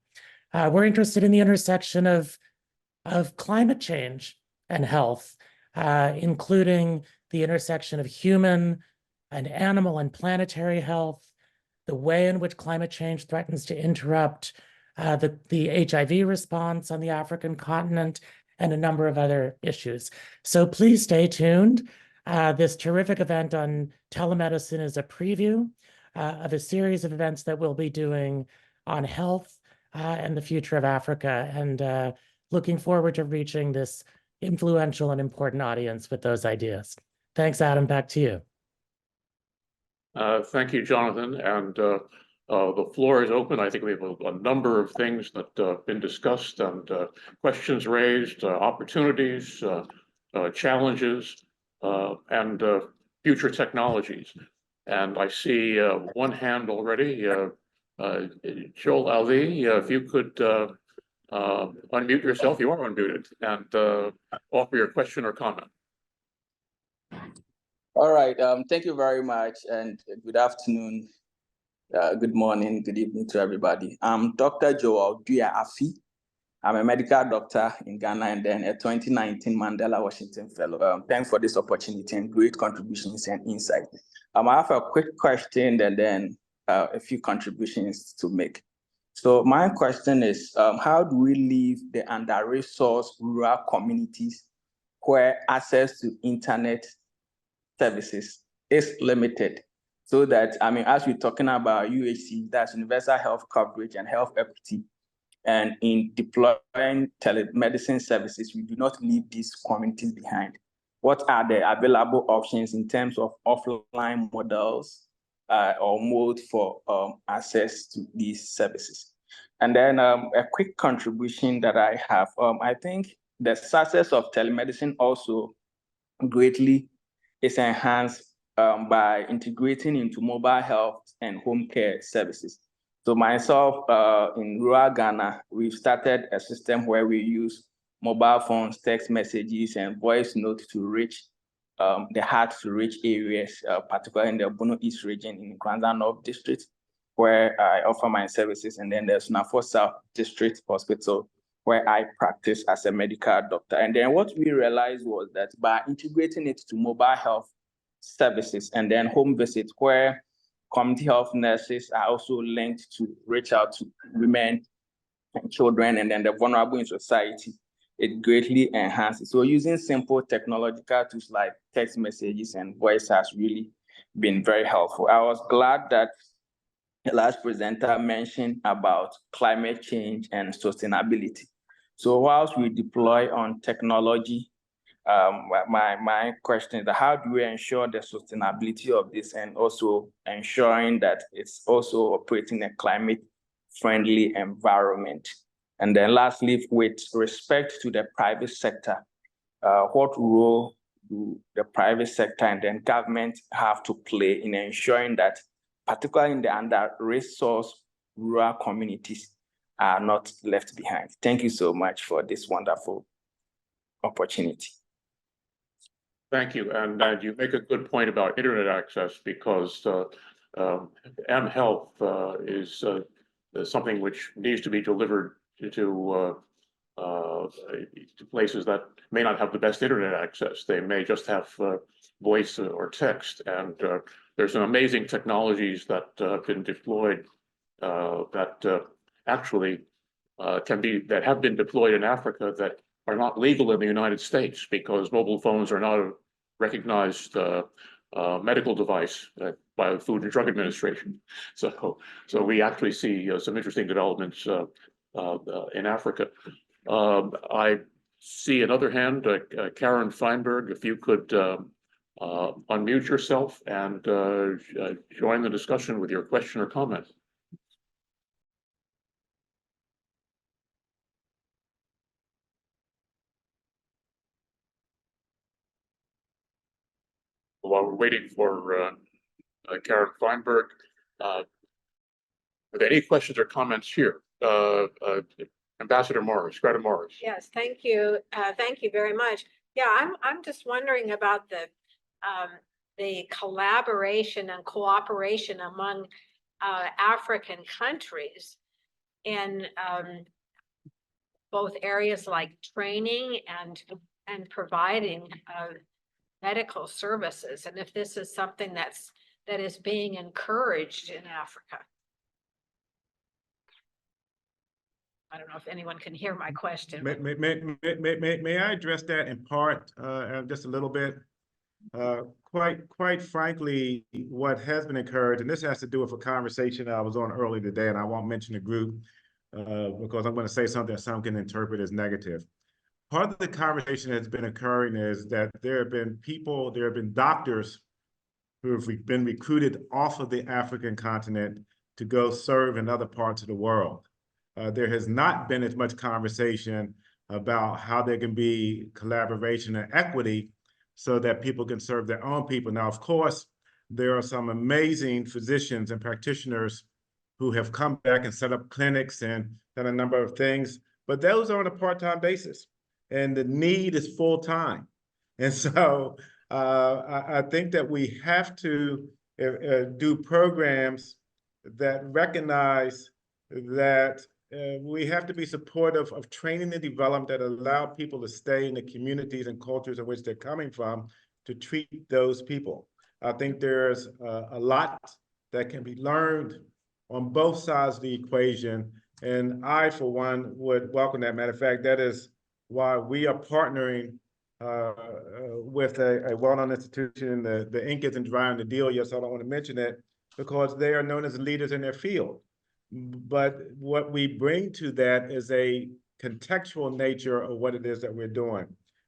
We're interested in the intersection of climate change and health, including the intersection of human and animal and planetary health, the way in which climate change threatens to interrupt the HIV response on the African continent, and a number of other issues. So please stay tuned. This terrific event on telemedicine is a preview of a series of events that we'll be doing on health and the future of Africa, and looking forward to reaching this influential and important audience with those ideas. Thanks, Adam. Back to you. Thank you, Jonathan. And the floor is open. I think we have a number of things that have been discussed and questions raised, opportunities, challenges, and future technologies. And I see one hand already. Joel Ali, if you could unmute yourself, you are unmuted, and offer your question or comment. All right, thank you very much, and good afternoon, good morning, good evening to everybody. I'm Dr. Joel Afi. I'm a medical doctor in Ghana and then a 2019 Mandela Washington Fellow. Thanks for this opportunity and great contributions and insight. I have a quick question and then a few contributions to make. So my question is, how do we leave the under-resourced rural communities where access to internet services is limited, so that, I mean, as we're talking about UHC, that's universal health coverage and health equity, and in deploying telemedicine services, we do not leave these communities behind. What are the available options in terms of offline models or mode for access to these services? And then a quick contribution that I have, I think the success of telemedicine also greatly is enhanced by integrating into mobile health and home care services. So myself, in rural Ghana, we've started a system where we use mobile phones, text messages, and voice notes to reach the hard-to-reach areas, particularly in the Bono East region in Kwanzaa North District, where I offer my services, and then there's Nafo South District Hospital, where I practice as a medical doctor. And then what we realized was that by integrating it to mobile health services and then home visits, where community health nurses are also linked to reach out to women and children and then the vulnerable in society, it greatly enhances. So using simple technological tools like text messages and voice has really been very helpful. I was glad that the last presenter mentioned about climate change and sustainability. So whilst we deploy on technology, my question is, how do we ensure the sustainability of this and also ensuring that it's also operating a climate friendly environment. And then lastly, with respect to the private sector, what role do the private sector and then government have to play in ensuring that, particularly in the under-resourced rural communities, are not left behind? Thank you so much for this wonderful opportunity. Thank you, and you make a good point about internet access, because mHealth is something which needs to be delivered to places that may not have the best internet access. They may just have voice or text, and there's some amazing technologies that have been deployed that actually that have been deployed in Africa that are not legal in the United States, because mobile phones are not a recognized medical device by the Food and Drug Administration. So we actually see some interesting developments in Africa. I see another hand, Karen Feinberg, if you could unmute yourself and join the discussion with your question or comment. While we're waiting for Karen Feinberg, are there any questions or comments here? Ambassador Morris, Greta Morris. Yes, thank you. Thank you very much. Yeah, I'm just wondering about the collaboration and cooperation among African countries in both areas like training and providing medical services, and if this is something that is being encouraged in Africa. I don't know if anyone can hear my question. May I address that in part, just a little bit? Quite frankly, what has been encouraged, and this has to do with a conversation I was on earlier today, and I won't mention the group because I'm going to say something that some can interpret as negative. Part of the conversation that's been occurring is that there have been doctors who have been recruited off of the African continent to go serve in other parts of the world. There has not been as much conversation about how there can be collaboration and equity so that people can serve their own people. Now, of course, there are some amazing physicians and practitioners who have come back and set up clinics and done a number of things, but those are on a part-time basis, and the need is full-time. And so I think that we have to do programs that recognize that we have to be supportive of training and development that allow people to stay in the communities and cultures in which they're coming from to treat those people. I think there's a lot that can be learned on both sides of the equation, and I, for one, would welcome that. Matter of fact, that is why we are partnering with a well-known institution. The ink isn't dry on the deal yet, so I don't want to mention it, because they are known as leaders in their field. But what we bring to that is a contextual nature of what it is that we're doing.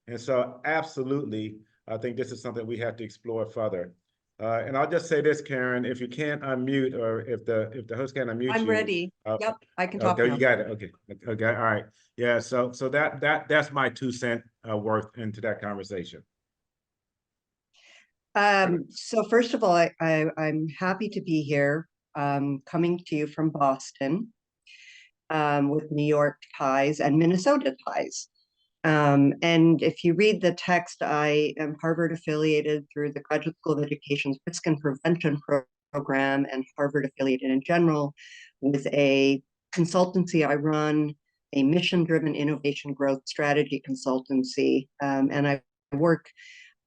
And so absolutely, I think this is something we have to explore further. And I'll just say this, Karen, if you can't unmute, or if the host can't unmute I'm you. ready. Yep, I can talk Okay, now. you got it. Okay, all right. Yeah, so that's my 2 cents worth into that conversation. So first of all, I'm happy to be here, coming to you from Boston, with New York ties and Minnesota ties. And if you read the text, I am Harvard affiliated through the Graduate School of Education's Risk and Prevention program, and Harvard affiliated in general with a consultancy I run, a mission-driven innovation growth strategy consultancy. And I work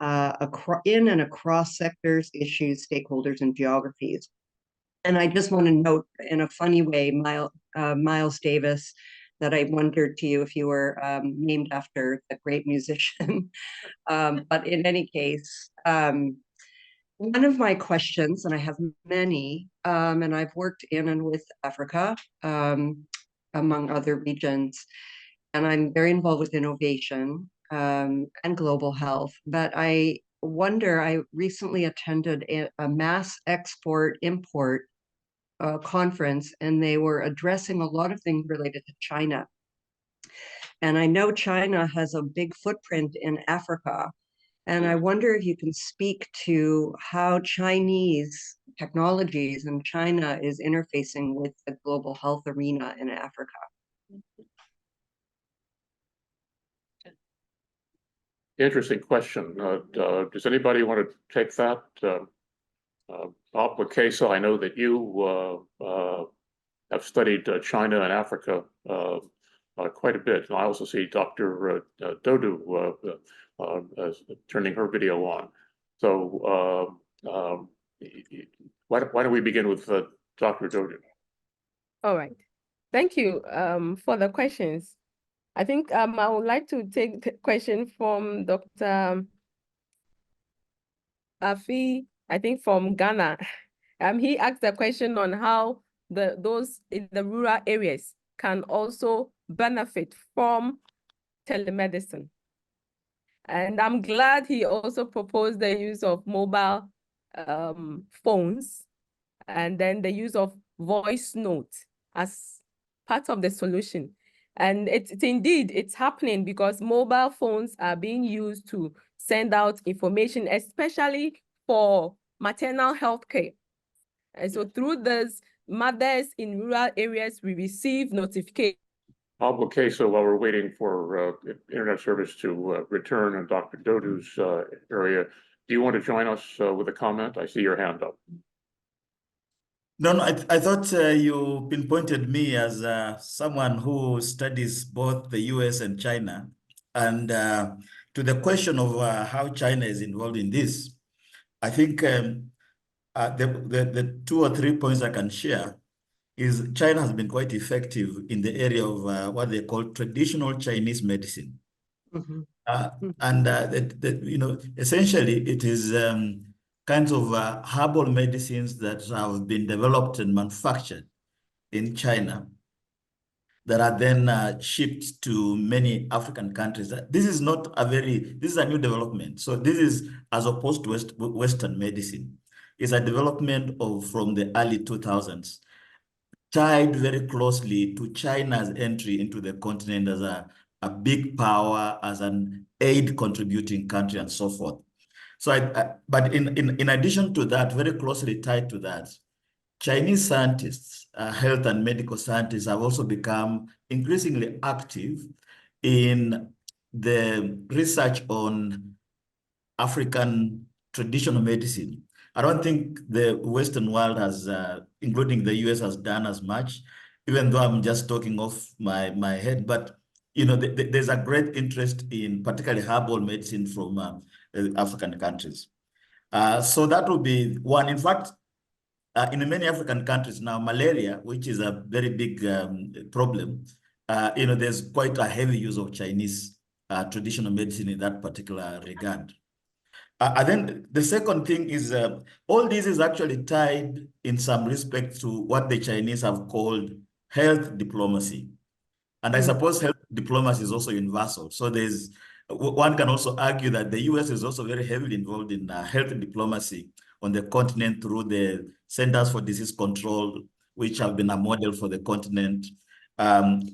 in and across sectors, issues, stakeholders, and geographies. And I just want to note in a funny way, Miles Davis, that I wondered to you if you were named after a great musician. But in any case, one of my questions, and I have many, and I've worked in and with Africa, among other regions, and I'm very involved with innovation and global health. But I wonder, I recently attended a mass export-import conference, and they were addressing a lot of things related to China. And I know China has a big footprint in Africa. And I wonder if you can speak to how Chinese technologies and China is interfacing with the global health arena in Africa. Interesting question. Does anybody want to take that? Bob Wekesa, I know that you have studied China and Africa quite a bit. And I also see Dr. Dodoo turning her video on. So why don't we begin with Dr. Dodoo? All right. Thank you for the questions. I think I would like to take the question from Dr. Afi, I think from Ghana. He asked a question on how those in the rural areas can also benefit from telemedicine. And I'm glad he also proposed the use of mobile phones and then the use of voice notes as part of the solution. And it's happening because mobile phones are being used to send out information, especially for maternal health care. And so through this, mothers in rural areas will receive notifications. Okay, so while we're waiting for internet service to return in Dr. Dodoo's area, do you want to join us with a comment? I see your hand up. No, I thought you pinpointed me as someone who studies both the US and China. And to the question of how China is involved in this, I think the 2 or 3 points I can share is China has been quite effective in the area of what they call traditional Chinese medicine. Mm-hmm. And essentially it is kinds of herbal medicines that have been developed and manufactured in China that are then shipped to many African countries. This is a new development. So this is as opposed to Western medicine. It's a development from the early 2000s, tied very closely to China's entry into the continent as a big power, as an aid contributing country and so forth. So but in addition to that, very closely tied to that, Chinese scientists, health and medical scientists have also become increasingly active in the research on African traditional medicine. I don't think the Western world has, including the US, has done as much, even though I'm just talking off my head. But there's a great interest in particularly herbal medicine from African countries. So that would be one. In fact, in many African countries now, malaria, which is a very big problem, there's quite a heavy use of Chinese traditional medicine in that particular regard. And then the second thing is all this is actually tied in some respect to what the Chinese have called health diplomacy. And I suppose health diplomacy is also universal. So one can also argue that the US is also very heavily involved in health diplomacy on the continent through the Centers for Disease Control, which have been a model for the continent,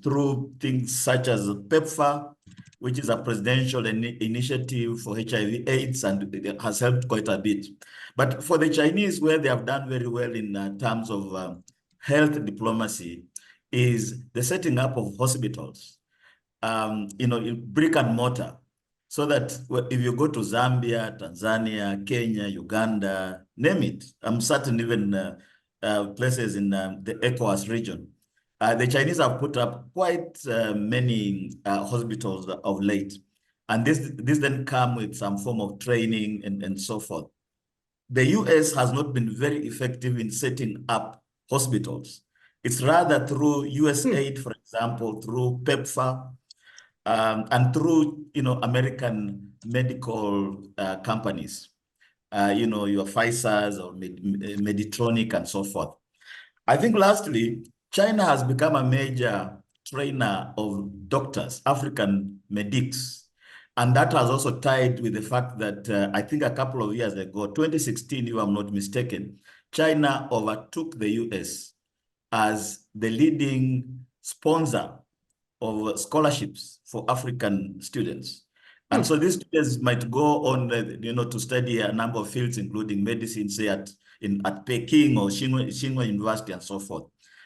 through things such as PEPFAR, which is a presidential initiative for HIV/AIDS, and it has helped quite a bit. But for the Chinese, where they have done very well in terms of health diplomacy, is the setting up of hospitals, in brick and mortar, so that if you go to Zambia, Tanzania, Kenya, Uganda, name it, I'm certain even places in the ECOWAS region, the Chinese have put up quite many hospitals of late. And this then come with some form of training and so forth. The US has not been very effective in setting up hospitals. It's rather through USAID, for example, through PEPFAR, and through American medical companies, your Pfizer's or Medtronic and so forth. I think lastly, China has become a major trainer of doctors, African medics. And that has also tied with the fact that I think a couple of years ago, 2016, if I'm not mistaken, China overtook the US as the leading sponsor of scholarships for African students. And so these students might go on, to study a number of fields, including medicine, say at Peking or Tsinghua University and so forth.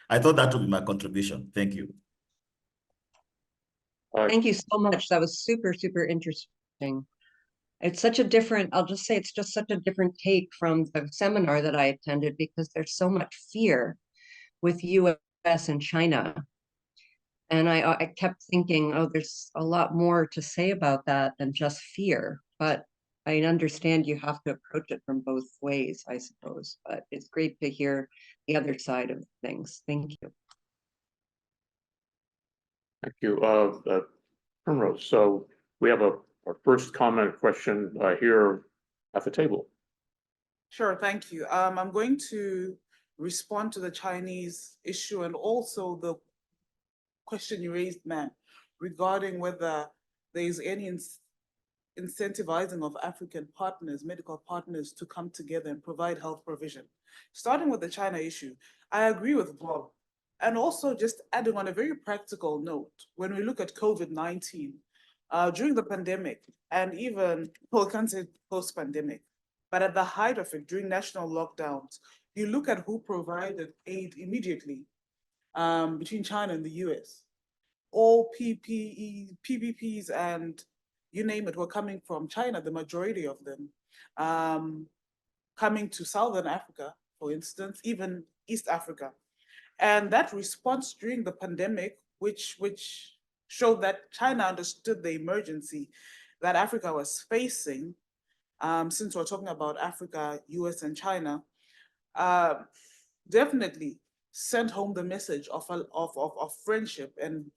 I thought that would be my contribution. Thank you. Thank you so much. That was super, super interesting. It's such a different, I'll just say it's just such a different take from the seminar that I attended, because there's so much fear with US and China. And I kept thinking, oh, there's a lot more to say about that than just fear. But I understand you have to approach it from both ways, I suppose. But it's great to hear the other side of things. Thank you. Thank you. Primrose, so we have our first comment question here at the table. Sure, thank you. I'm going to respond to the Chinese issue and also the question you raised, ma'am, regarding whether there is any incentivizing of African partners, medical partners, to come together and provide health provision. Starting with the China issue, I agree with Bob. And also just adding on a very practical note, when we look at COVID-19, during the pandemic, and even, well, I can't say post-pandemic, but at the height of it, during national lockdowns, you look at who provided aid immediately between China and the US. All PPPs and you name it were coming from China, the majority of them, coming to Southern Africa, for instance, even East Africa. And that response during the pandemic, which showed that China understood the emergency that Africa was facing, since we're talking about Africa, US and China, definitely sent home the message of friendship and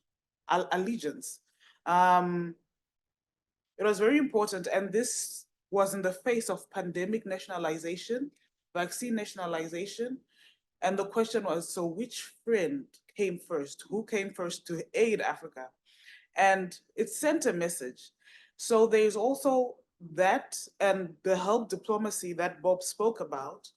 allegiance. It was very important, and this was in the face of pandemic nationalization, vaccine nationalization, and the question was, so which friend came first? Who came first to aid Africa? And it sent a message. So there's also that, and the health diplomacy that Bob spoke about,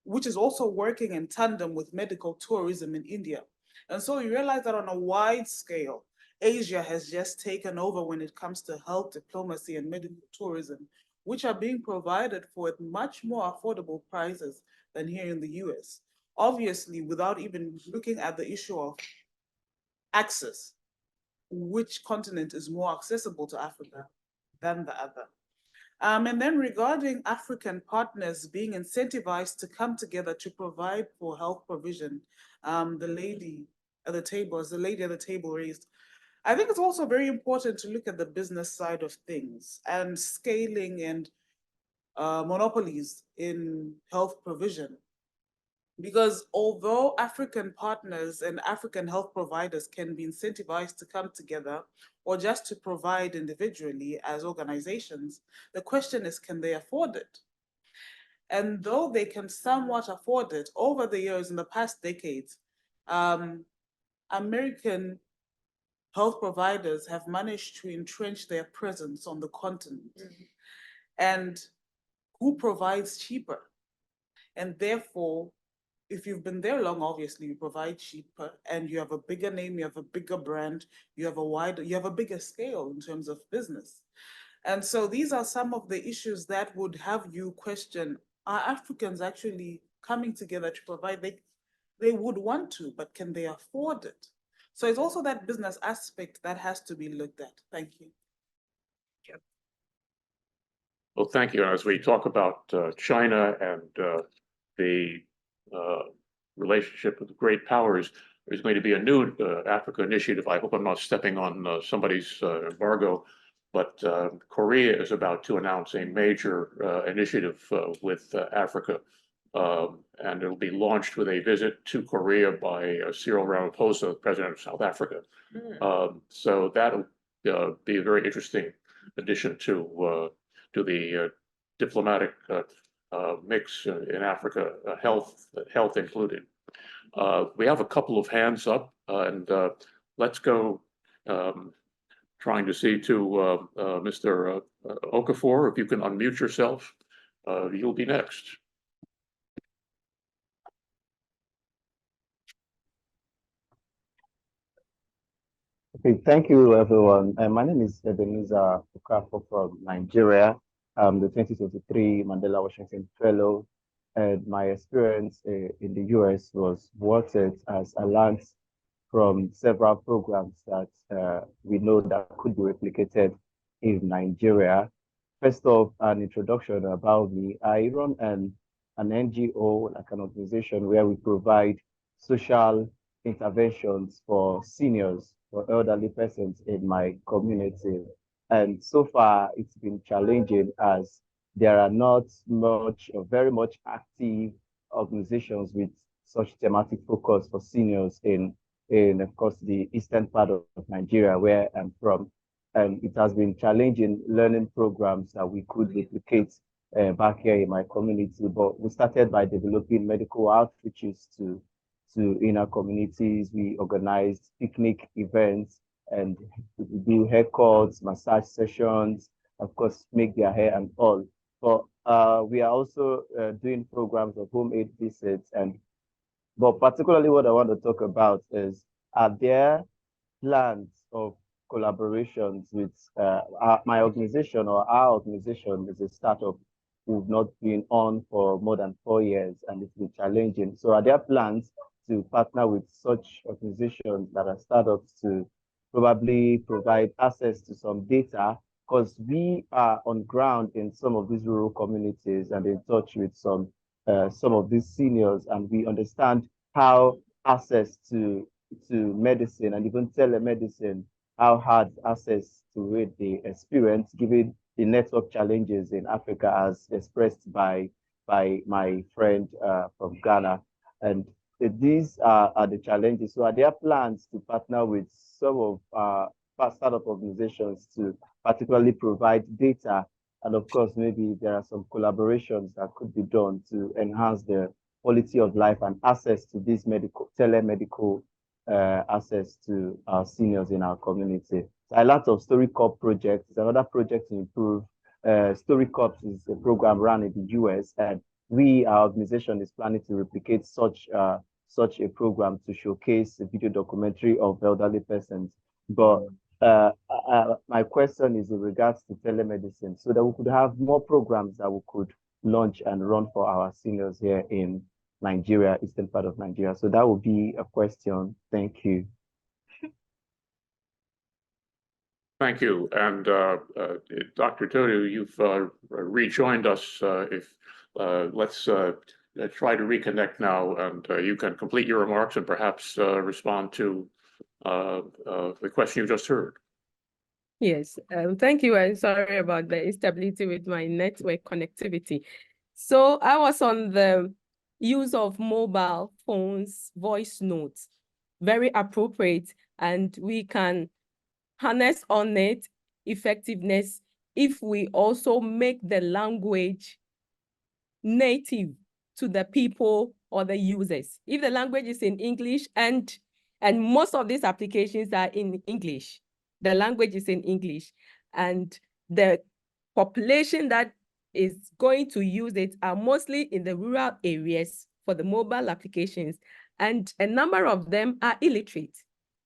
which is also working in tandem with medical tourism in India. And so you realize that on a wide scale, Asia has just taken over when it comes to health diplomacy and medical tourism, which are being provided for at much more affordable prices than here in the US. Obviously, without even looking at the issue of access, which continent is more accessible to Africa than the other. And then regarding African partners being incentivized to come together to provide for health provision, the lady at the table raised, I think it's also very important to look at the business side of things and scaling and monopolies in health provision. Because although African partners and African health providers can be incentivized to come together or just to provide individually as organizations, the question is, can they afford it? And though they can somewhat afford it, over the years, in the past decades, American health providers have managed to entrench their presence on the continent. Mm-hmm. And who provides cheaper? And therefore, if you've been there long, obviously you provide cheaper, and you have a bigger name, you have a bigger brand, you have a bigger scale in terms of business. And so these are some of the issues that would have you question, are Africans actually coming together to provide? They would want to, but can they afford it? So it's also that business aspect that has to be looked at. Thank you. Well, thank you. As we talk about China and the relationship with the great powers, there's going to be a new Africa initiative. I hope I'm not stepping on somebody's embargo, but Korea is about to announce a major initiative with Africa, and it'll be launched with a visit to Korea by Cyril Ramaphosa, president of South Africa. So that'll be a very interesting addition to the diplomatic mix in Africa, health included. We have a couple of hands up, and let's go trying to see to Mr. Okafor, if you can unmute yourself, you'll be next. Okay, thank you, everyone. My name is Ebenezer Okafor from Nigeria. I'm the 2023 Mandela Washington Fellow, and my experience in the US was worth it, as I learned from several programs that we know that could be replicated in Nigeria. First off, an introduction about me. I run an NGO, like an organization where we provide social interventions for seniors, for elderly persons in my community. And so far, it's been challenging, as there are not much or very much active organizations with such thematic focus for seniors in, of course, the eastern part of Nigeria, where I'm from. And it has been challenging learning programs that we could replicate back here in my community. But we started by developing medical outreaches to inner communities. We organized picnic events, and we do haircuts, massage sessions, of course, make their hair and all. But we are also doing programs of home aid visits. But particularly what I want to talk about is, are there plans of collaborations with my organization, or our organization is a startup. We've not been on for more than 4 years, and it's been challenging. So are there plans to partner with such organizations that are startups to probably provide access to some data? Because we are on ground in some of these rural communities and in touch with some of these seniors, and we understand how access to medicine and even telemedicine, how hard access to it they experience, given the network challenges in Africa, as expressed by my friend from Ghana. And these are the challenges. So are there plans to partner with some of startup organizations to particularly provide data? And of course, maybe there are some collaborations that could be done to enhance the quality of life and access to this telemedical access to our seniors in our community. So a lot of Story Corp projects. It's another project to improve. Story Corp is a program run in the US, and our organization is planning to replicate such a program to showcase a video documentary of elderly persons. But my question is in regards to telemedicine, so that we could have more programs that we could launch and run for our seniors here in Nigeria, eastern part of Nigeria. So that would be a question. Thank you. Thank you. And Dr. Dodoo, you've rejoined us. Let's try to reconnect now, and you can complete your remarks and perhaps respond to the question you just heard. Yes, thank you. I'm sorry about the instability with my network connectivity. So I was on the use of mobile phones, voice notes, very appropriate, and we can harness on it effectiveness if we also make the language native to the people or the users. If the language is in English, and most of these applications are in English, the language is in English, and the population that is going to use it are mostly in the rural areas for the mobile applications, and a number of them are illiterate.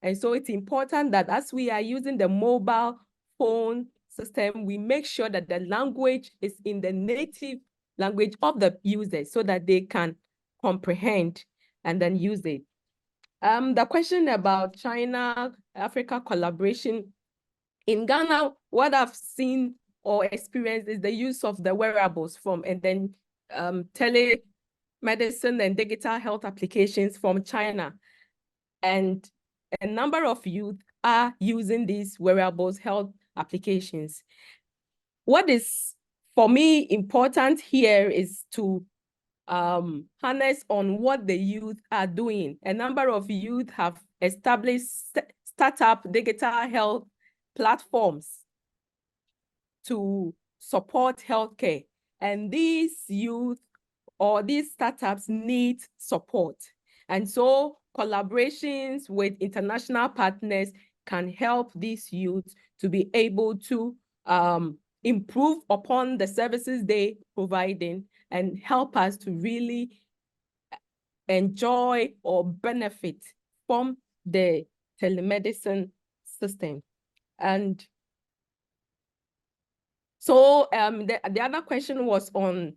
And so it's important that as we are using the mobile phone system, we make sure that the language is in the native language of the users so that they can comprehend and then use it. The question about China-Africa collaboration. In Ghana, what I've seen or experienced is the use of the wearables and then telemedicine and digital health applications from China. And a number of youth are using these wearables health applications. What is, for me, important here is to harness on what the youth are doing. A number of youth have established startup digital health platforms to support healthcare. And these youth or these startups need support. And so collaborations with international partners can help these youth to be able to improve upon the services they providing and help us to really enjoy or benefit from the telemedicine system. And so the other question was on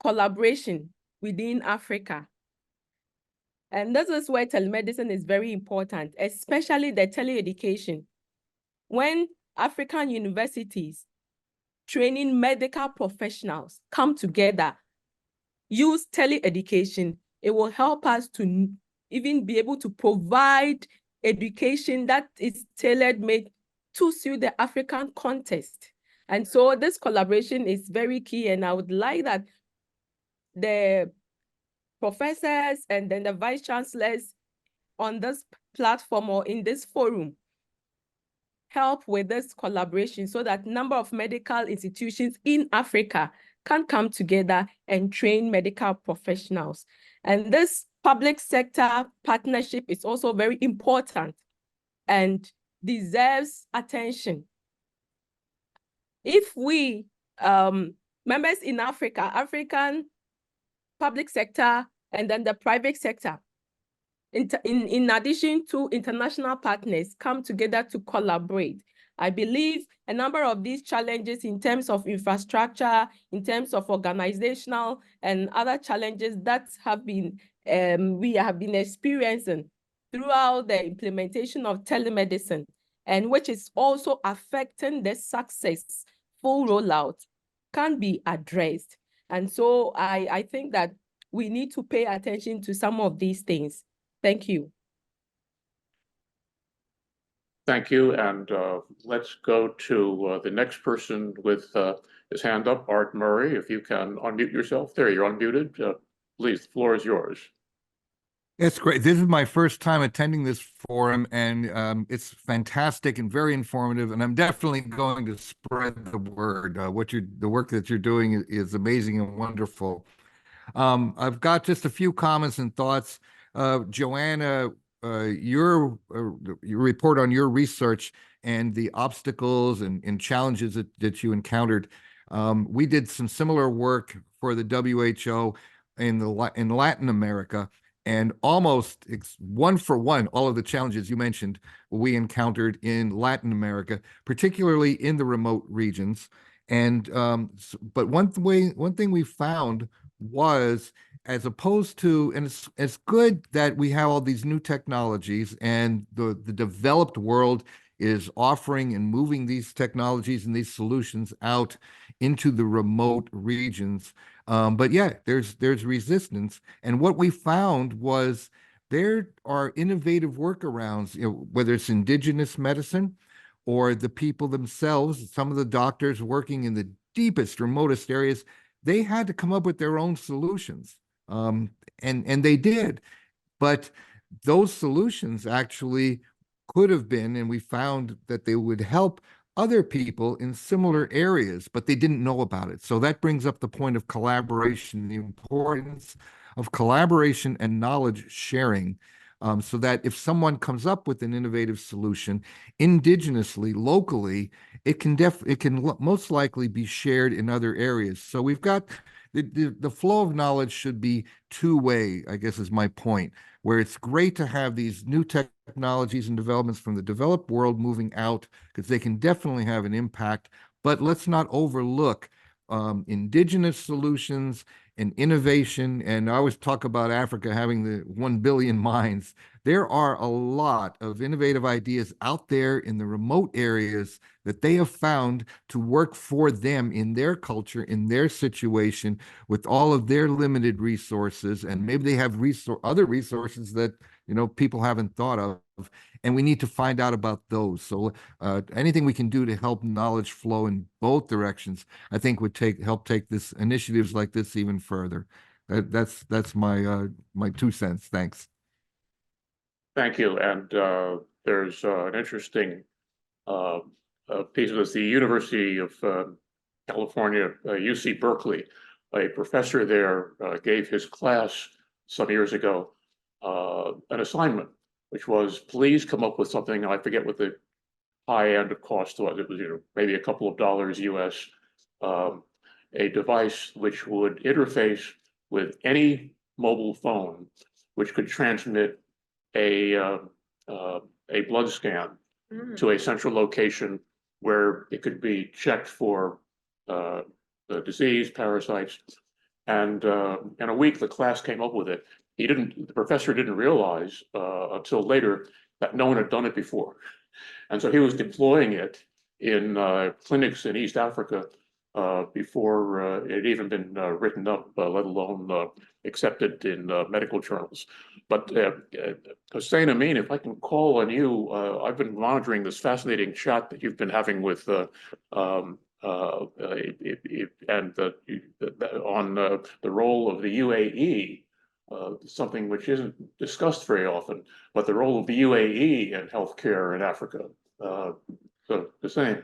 collaboration within Africa. And this is where telemedicine is very important, especially the teleeducation. When African universities training medical professionals come together, use teleeducation, it will help us to even be able to provide education that is tailor-made to suit the African context. And so this collaboration is very key, and I would like that the professors and then the vice chancellors on this platform or in this forum help with this collaboration so that number of medical institutions in Africa can come together and train medical professionals. And this public sector partnership is also very important and deserves attention. If we, members in Africa, African public sector, and then the private sector, in addition to international partners, come together to collaborate, I believe a number of these challenges in terms of infrastructure, in terms of organizational and other challenges that have been we have been experiencing throughout the implementation of telemedicine, and which is also affecting the successful rollout, can be addressed. And so I think that we need to pay attention to some of these things. Thank you. Thank you. And let's go to the next person with his hand up, Art Murray. If you can unmute yourself. There, you're unmuted. Please, the floor is yours. It's great. This is my first time attending this forum, and it's fantastic and very informative. And I'm definitely going to spread the word. The work that you're doing is amazing and wonderful. I've got just a few comments and thoughts. Joana, your report on your research and the obstacles and challenges that you encountered. We did some similar work for the WHO in Latin America. And almost one for one, all of the challenges you mentioned, we encountered in Latin America, particularly in the remote regions. And but one thing we found was, as opposed to, and it's good that we have all these new technologies, and the developed world is offering and moving these technologies and these solutions out into the remote regions. But yeah, there's resistance. And what we found was there are innovative workarounds, whether it's indigenous medicine or the people themselves, some of the doctors working in the deepest, remotest areas, they had to come up with their own solutions. And they did. But those solutions actually could have been, and we found that they would help other people in similar areas, but they didn't know about it. So that brings up the point of collaboration, the importance of collaboration and knowledge sharing, so that if someone comes up with an innovative solution indigenously, locally, it can most likely be shared in other areas. So we've got the flow of knowledge should be two-way, I guess is my point, where it's great to have these new technologies and developments from the developed world moving out, because they can definitely have an impact. But let's not overlook indigenous solutions and innovation. And I always talk about Africa having the 1 billion minds. There are a lot of innovative ideas out there in the remote areas that they have found to work for them in their culture, in their situation, with all of their limited resources. And maybe they have other resources that people haven't thought of. And we need to find out about those. So anything we can do to help knowledge flow in both directions, I think would help take this initiatives like this even further. That's my 2 cents. Thanks. Thank you. And there's an interesting piece of this. The University of California, UC Berkeley, a professor there gave his class some years ago an assignment, which was, please come up with something. I forget what the high end of cost was. It was maybe a couple of dollars US, a device which would interface with any mobile phone, which could transmit a a blood scan Mm. to a central location where it could be checked for the disease, parasites. And in a week, the class came up with it. The professor didn't realize until later that no one had done it before. And so he was deploying it in clinics in East Africa before it had even been written up, let alone accepted in medical journals. But Hussein, Amin, if I can call on you, I've been monitoring this fascinating chat that you've been having with on the role of the UAE, something which isn't discussed very often, but the role of the UAE in healthcare in Africa. So Hussein.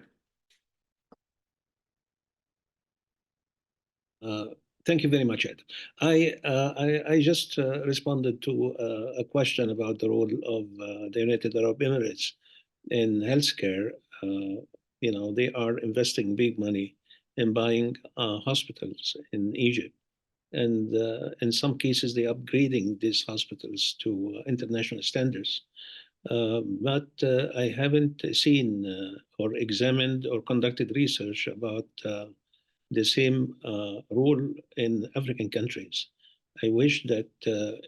Thank you very much, Ed. I just responded to a question about the role of the United Arab Emirates in healthcare. You know, they are investing big money in buying hospitals in Egypt. And in some cases, they're upgrading these hospitals to international standards. But I haven't seen or examined or conducted research about the same role in African countries. I wish that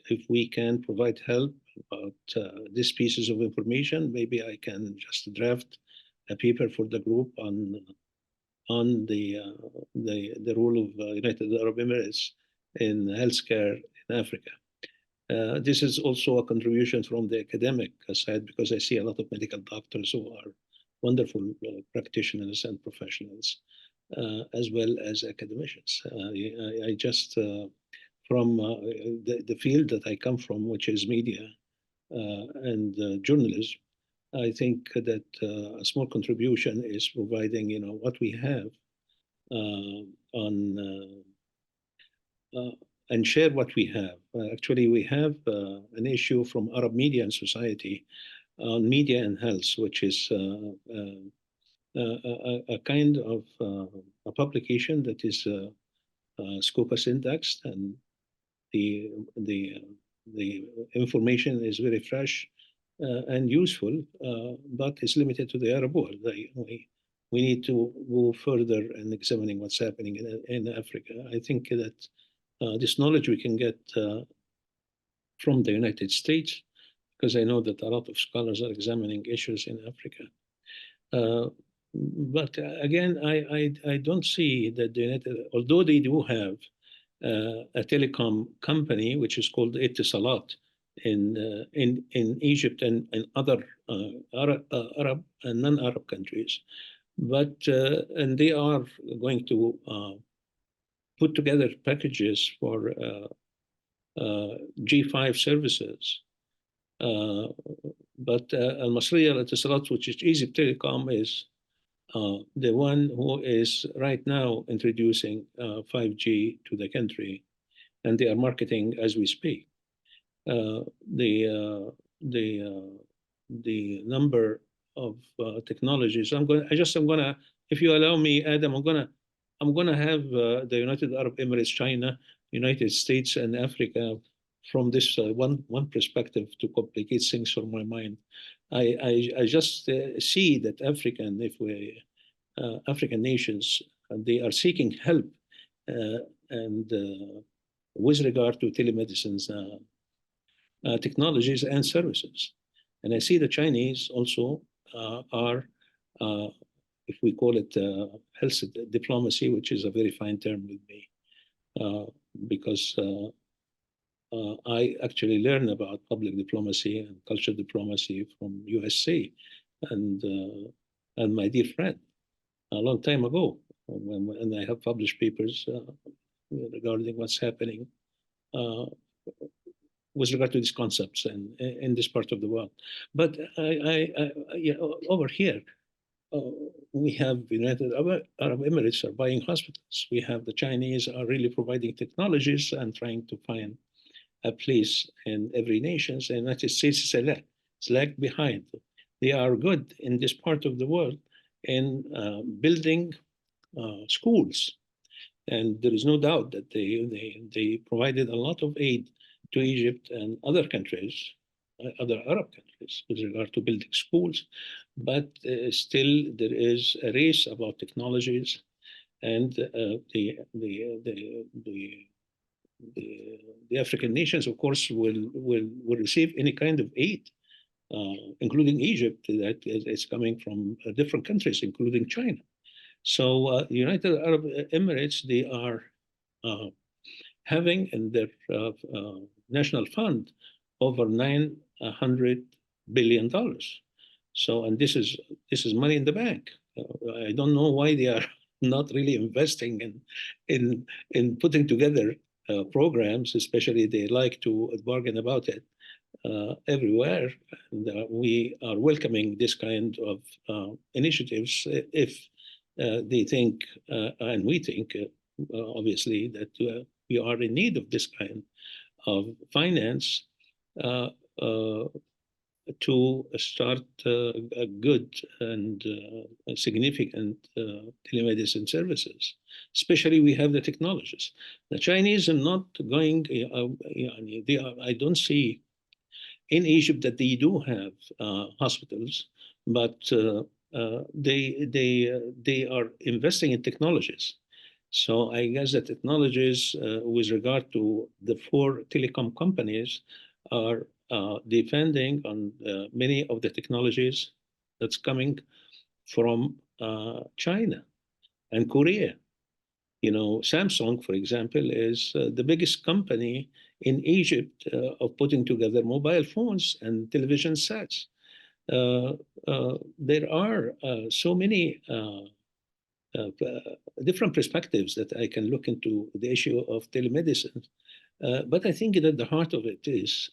if we can provide help about these pieces of information, maybe I can just draft a paper for the group on the role of United Arab Emirates in healthcare in Africa. This is also a contribution from the academic side, because I see a lot of medical doctors who are wonderful practitioners and professionals, as well as academicians. I just, from the field that I come from, which is media and journalism, I think that a small contribution is providing, you know, what we have and share what we have. Actually, we have an issue from Arab Media and Society on media and health, which is a kind of a publication that is Scopus indexed, and the information is very fresh and useful, but it's limited to the Arab world. We need to go further in examining what's happening in Africa. I think that this knowledge we can get from the United States, because I know that a lot of scholars are examining issues in Africa. But again, I don't see that the United, although they do have a telecom company which is called Etisalat in Egypt and other Arab and non-Arab countries, but and they are going to put together packages for G5 services. But Al-Masriya Al-Etisalat, which is Egypt Telecom, is the one who is right now introducing 5G to the country, and they are marketing as we speak. The number of technologies. I'm gonna, if you allow me, Adam, I'm gonna have the United Arab Emirates, China, United States, and Africa from this one perspective to complicate things for my mind. I just see that African nations, they are seeking help and with regard to telemedicine's technologies and services. And I see the Chinese also are, if we call it health diplomacy, which is a very fine term with me, because I actually learned about public diplomacy and cultural diplomacy from USA and my dear friend a long time ago, when I have published papers regarding what's happening with regard to these concepts and in this part of the world. But over here, we have United Arab Emirates are buying hospitals. We have the Chinese are really providing technologies and trying to find a place in every nation. The United States is lag behind. They are good in this part of the world in building schools. And there is no doubt that they provided a lot of aid to Egypt and other countries other Arab countries with regard to building schools, but still there is a race about technologies, and the African nations, of course, will receive any kind of aid, including Egypt, that is coming from different countries, including China. So United Arab Emirates, they are having in their national fund over $900 billion. So, and this is money in the bank. I don't know why they are not really investing in putting together programs, especially they like to bargain about it everywhere. And we are welcoming this kind of initiatives if they think, and we think, obviously, that we are in need of this kind of finance to start a good and significant telemedicine services. Especially, we have the technologies. The Chinese are not going. I don't see in Egypt that they do have hospitals, but they are investing in technologies. So I guess the technologies with regard to the 4 telecom companies are depending on many of the technologies that's coming from China and Korea. You know, Samsung, for example, is the biggest company in Egypt of putting together mobile phones and television sets. There are so many different perspectives that I can look into the issue of telemedicine. But I think that the heart of it is,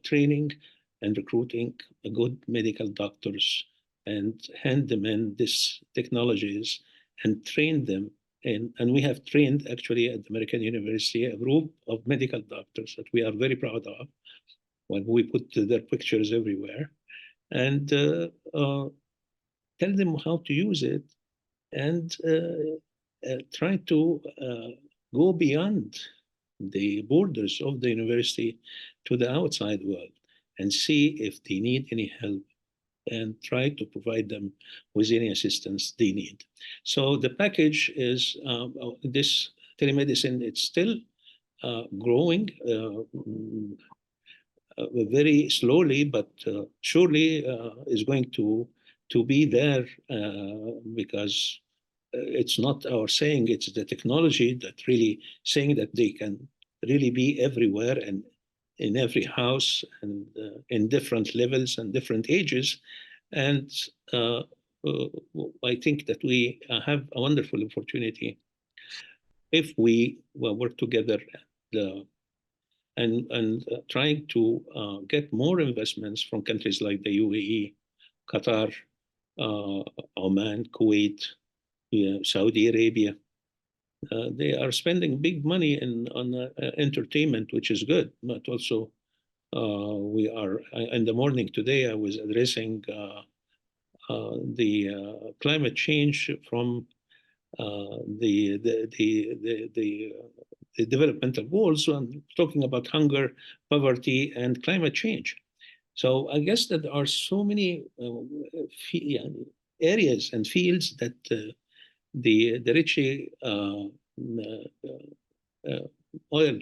training and recruiting good medical doctors and hand them in these technologies and train them. And we have trained actually at the American University a group of medical doctors that we are very proud of when we put their pictures everywhere and tell them how to use it and try to go beyond the borders of the university to the outside world and see if they need any help and try to provide them with any assistance they need. So the package is this telemedicine, it's still growing very slowly, but surely is going to be there because it's not our saying, it's the technology that really saying that they can really be everywhere and in every house and in different levels and different ages. And I think that we have a wonderful opportunity if we work together and trying to get more investments from countries like the UAE, Qatar, Oman, Kuwait, Saudi Arabia. They are spending big money on entertainment, which is good, but also we are, in the morning today, I was addressing the climate change from the developmental goals, and talking about hunger, poverty, and climate change. So I guess that there are so many areas and fields that the rich oil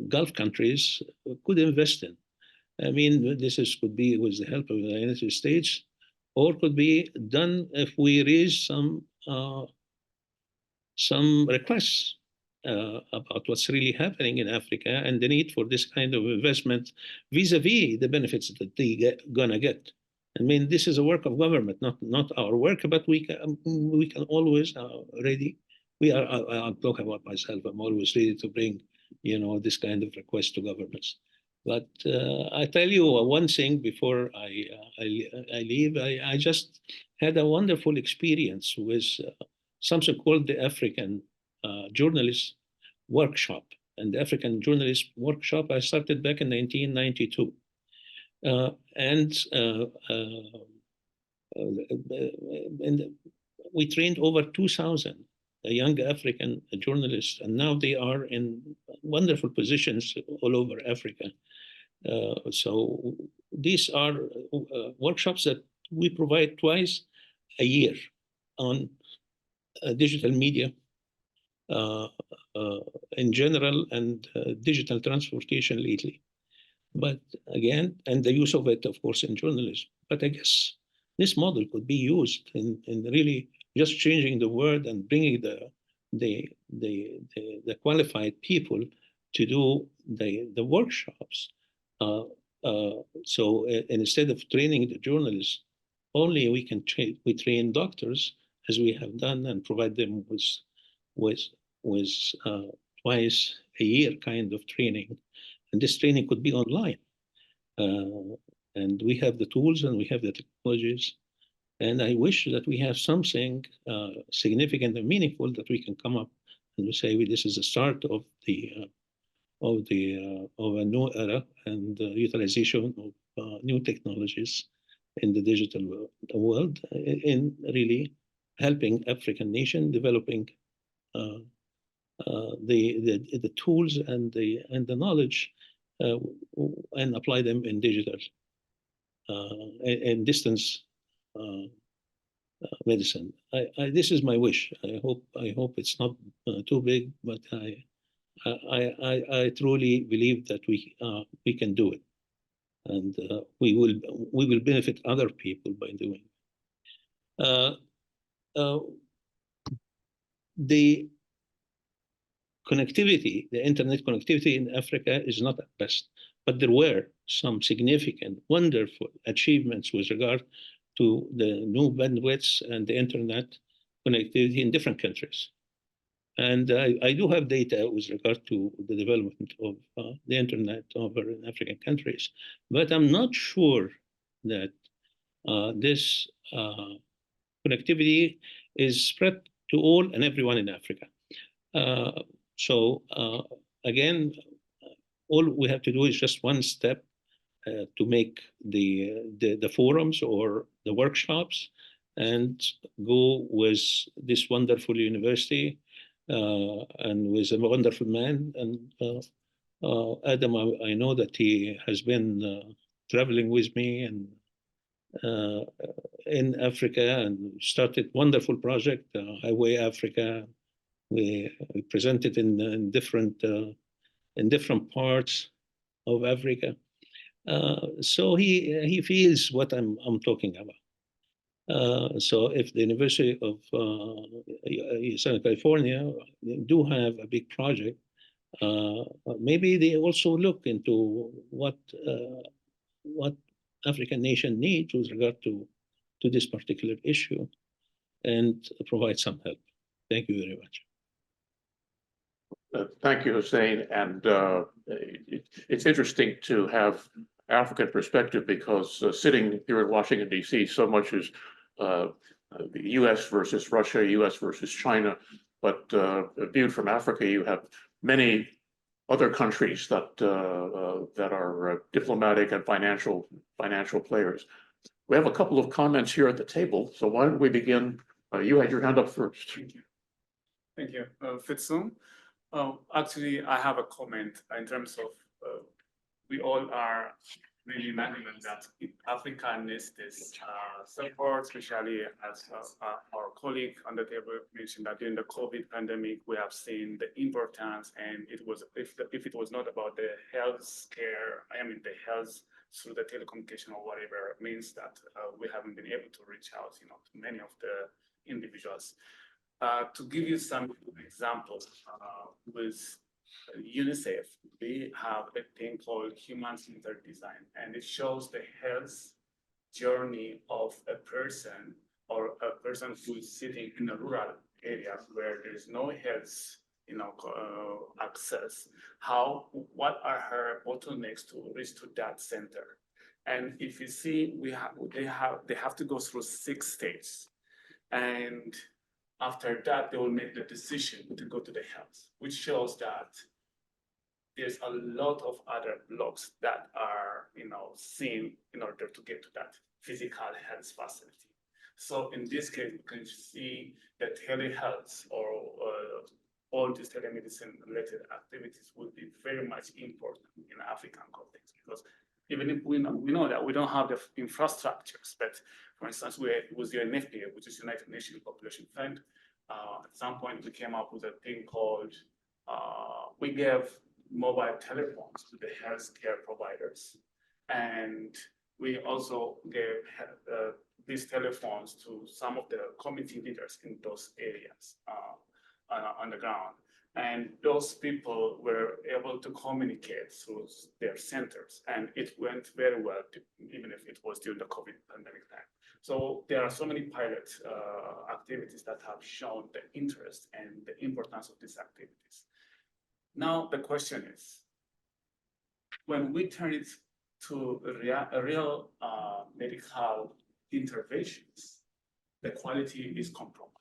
Gulf countries could invest in. I mean, could be with the help of the United States, or could be done if we raise some requests about what's really happening in Africa and the need for this kind of investment vis-a-vis the benefits that they gonna get. I mean, this is a work of government, not our work, but we can always ready. I'll talk about myself. I'm always ready to bring, this kind of request to governments. But I tell you one thing before I leave. I just had a wonderful experience with something called the African Journalist Workshop. And the African Journalist Workshop I started back in 1992. And we trained over 2,000 young African journalists, and now they are in wonderful positions all over Africa. So these are workshops that we provide twice a year on digital media in general and digital transportation lately. But again, and the use of it, of course, in journalism. But I guess this model could be used in really just changing the word and bringing the qualified people to do the workshops. So instead of training the journalists, only we train doctors, as we have done, and provide them with twice a year kind of training. And this training could be online. And we have the tools and we have the technologies. And I wish that we have something significant and meaningful that we can come up and we say, this is the start of a new era and utilization of new technologies in the digital world, in really helping African nation developing the tools and the knowledge and apply them in digital and distance medicine. This is my wish. I hope it's not too big, but I truly believe that we can do it, and we will benefit other people by doing it. The connectivity, the internet connectivity in Africa is not at best, but there were some significant, wonderful achievements with regard to the new bandwidths and the internet connectivity in different countries. And I do have data with regard to the development of the internet over in African countries, but I'm not sure that this connectivity is spread to all and everyone in Africa. So again, all we have to do is just one step to make the forums or the workshops and go with this wonderful university and with a wonderful man. And Adam, I know that he has been traveling with me and in Africa and started wonderful project, Highway Africa. We presented in different parts of Africa. So he feels what I'm talking about. So if the University of Southern California do have a big project, maybe they also look into what African nation needs with regard to this particular issue and provide some help. Thank you very much. Thank you, Hussein. And it's interesting to have African perspective because sitting here in Washington, D.C., so much is the U.S. versus Russia, U.S. versus China. But viewed from Africa, you have many other countries that are diplomatic and financial players. We have a couple of comments here at the table. So why don't we begin? You had your hand up first. Thank you. Thank you. Fitsum. Actually, I have a comment in terms of we all are really imagining that Africa needs this support, especially as our colleague on the table mentioned that during the COVID pandemic, we have seen the importance, and it was if it was not about the health care, the health through the telecommunication or whatever, it means that we haven't been able to reach out, to many of the individuals. To give you some examples, with UNICEF, we have a thing called human-centered design, and it shows the health journey of a person or a person who is sitting in a rural area where there's no health, access. What are her bottlenecks to reach to that center? And if you see, they have to go through 6 stages, and after that, they will make the decision to go to the health, which shows that there's a lot of other blocks that are, seen in order to get to that physical health facility. So in this case, you can see that telehealth all these telemedicine related activities will be very much important in African context, because even if we know that we don't have the infrastructures, but for instance, with the UNFPA, which is United Nations Population Fund, at some point we came up with a thing called, we gave mobile telephones to the healthcare providers. And we also gave these telephones to some of the community leaders in those areas on the ground. And those people were able to communicate through their centers, and it went very well, even if it was during the COVID pandemic time. So there are so many pilot activities that have shown the interest and the importance of these activities. Now the question is, when we turn it to real medical interventions, the quality is compromised.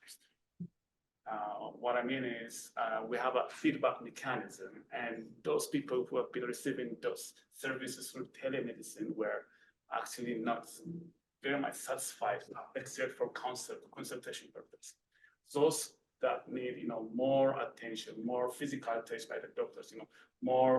What I mean is we have a feedback mechanism, and those people who have been receiving those services through telemedicine were actually not very much satisfied, except for consultation purpose. Those that need, more attention, more physical touch by the doctors, more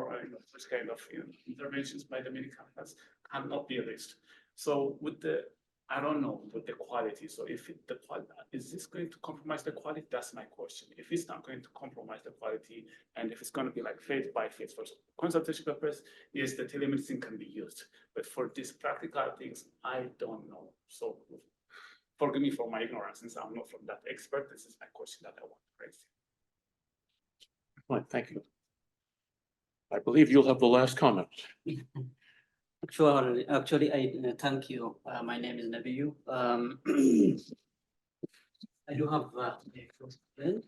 such kind of interventions by the medical health cannot be reached. So with the, I don't know, with the quality. So if the quality, is this going to compromise the quality? That's my question. If it's not going to compromise the quality, and if it's going to be like phase by phase for consultation purpose, yes, the telemedicine can be used. But for these practical things, I don't know. So forgive me for my ignorance, since I'm not from that expert. This is my question that I want to raise. Right, thank you. I believe you'll have the last comment. Actually, I thank you. My name is Nabiyu. I do have a question.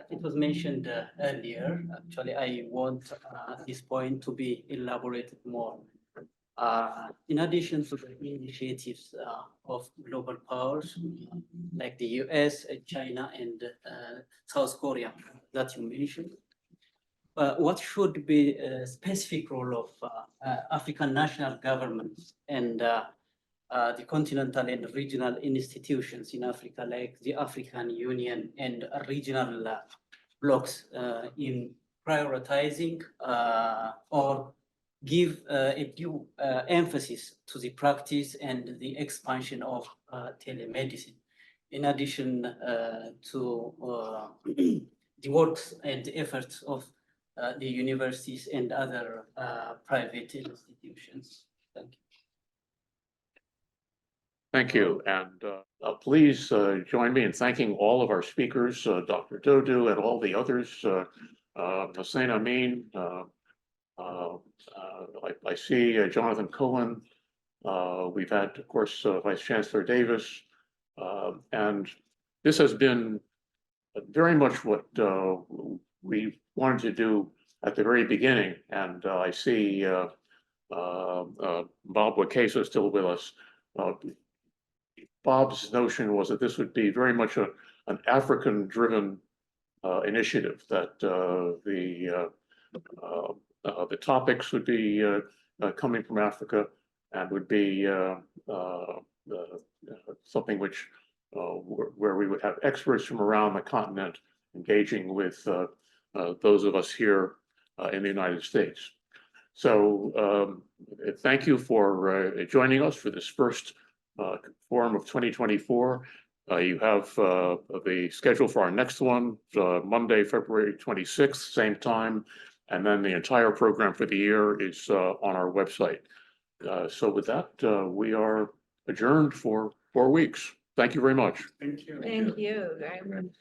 It was mentioned earlier. Actually, I want this point to be elaborated more. In addition to the initiatives of global powers like the US, China, and South Korea that you mentioned, what should be a specific role of African national governments and the continental and regional institutions in Africa, like the African Union and regional blocs, in prioritizing or give a due emphasis to the practice and the expansion of telemedicine, in addition to the works and the efforts of the universities and other private institutions. Thank you. Thank you. And please join me in thanking all of our speakers, Dr. Dodoo and all the others, Hussein, Amin. I see Jonathan Cohen. We've had, of course, Vice Chancellor Davis. And this has been very much what we wanted to do at the very beginning. And I see Bob Wekesa still with us. Bob's notion was that this would be very much an African-driven initiative, that the topics would be coming from Africa and would be something which where we would have experts from around the continent engaging with those of us here in the United States. So thank you for joining us for this first forum of 2024. You have the schedule for our next one, Monday, February 26th, same time. And then the entire program for the year is on our website. So with that, we are adjourned for 4 weeks. Thank you very much. Thank you. Thank you very much.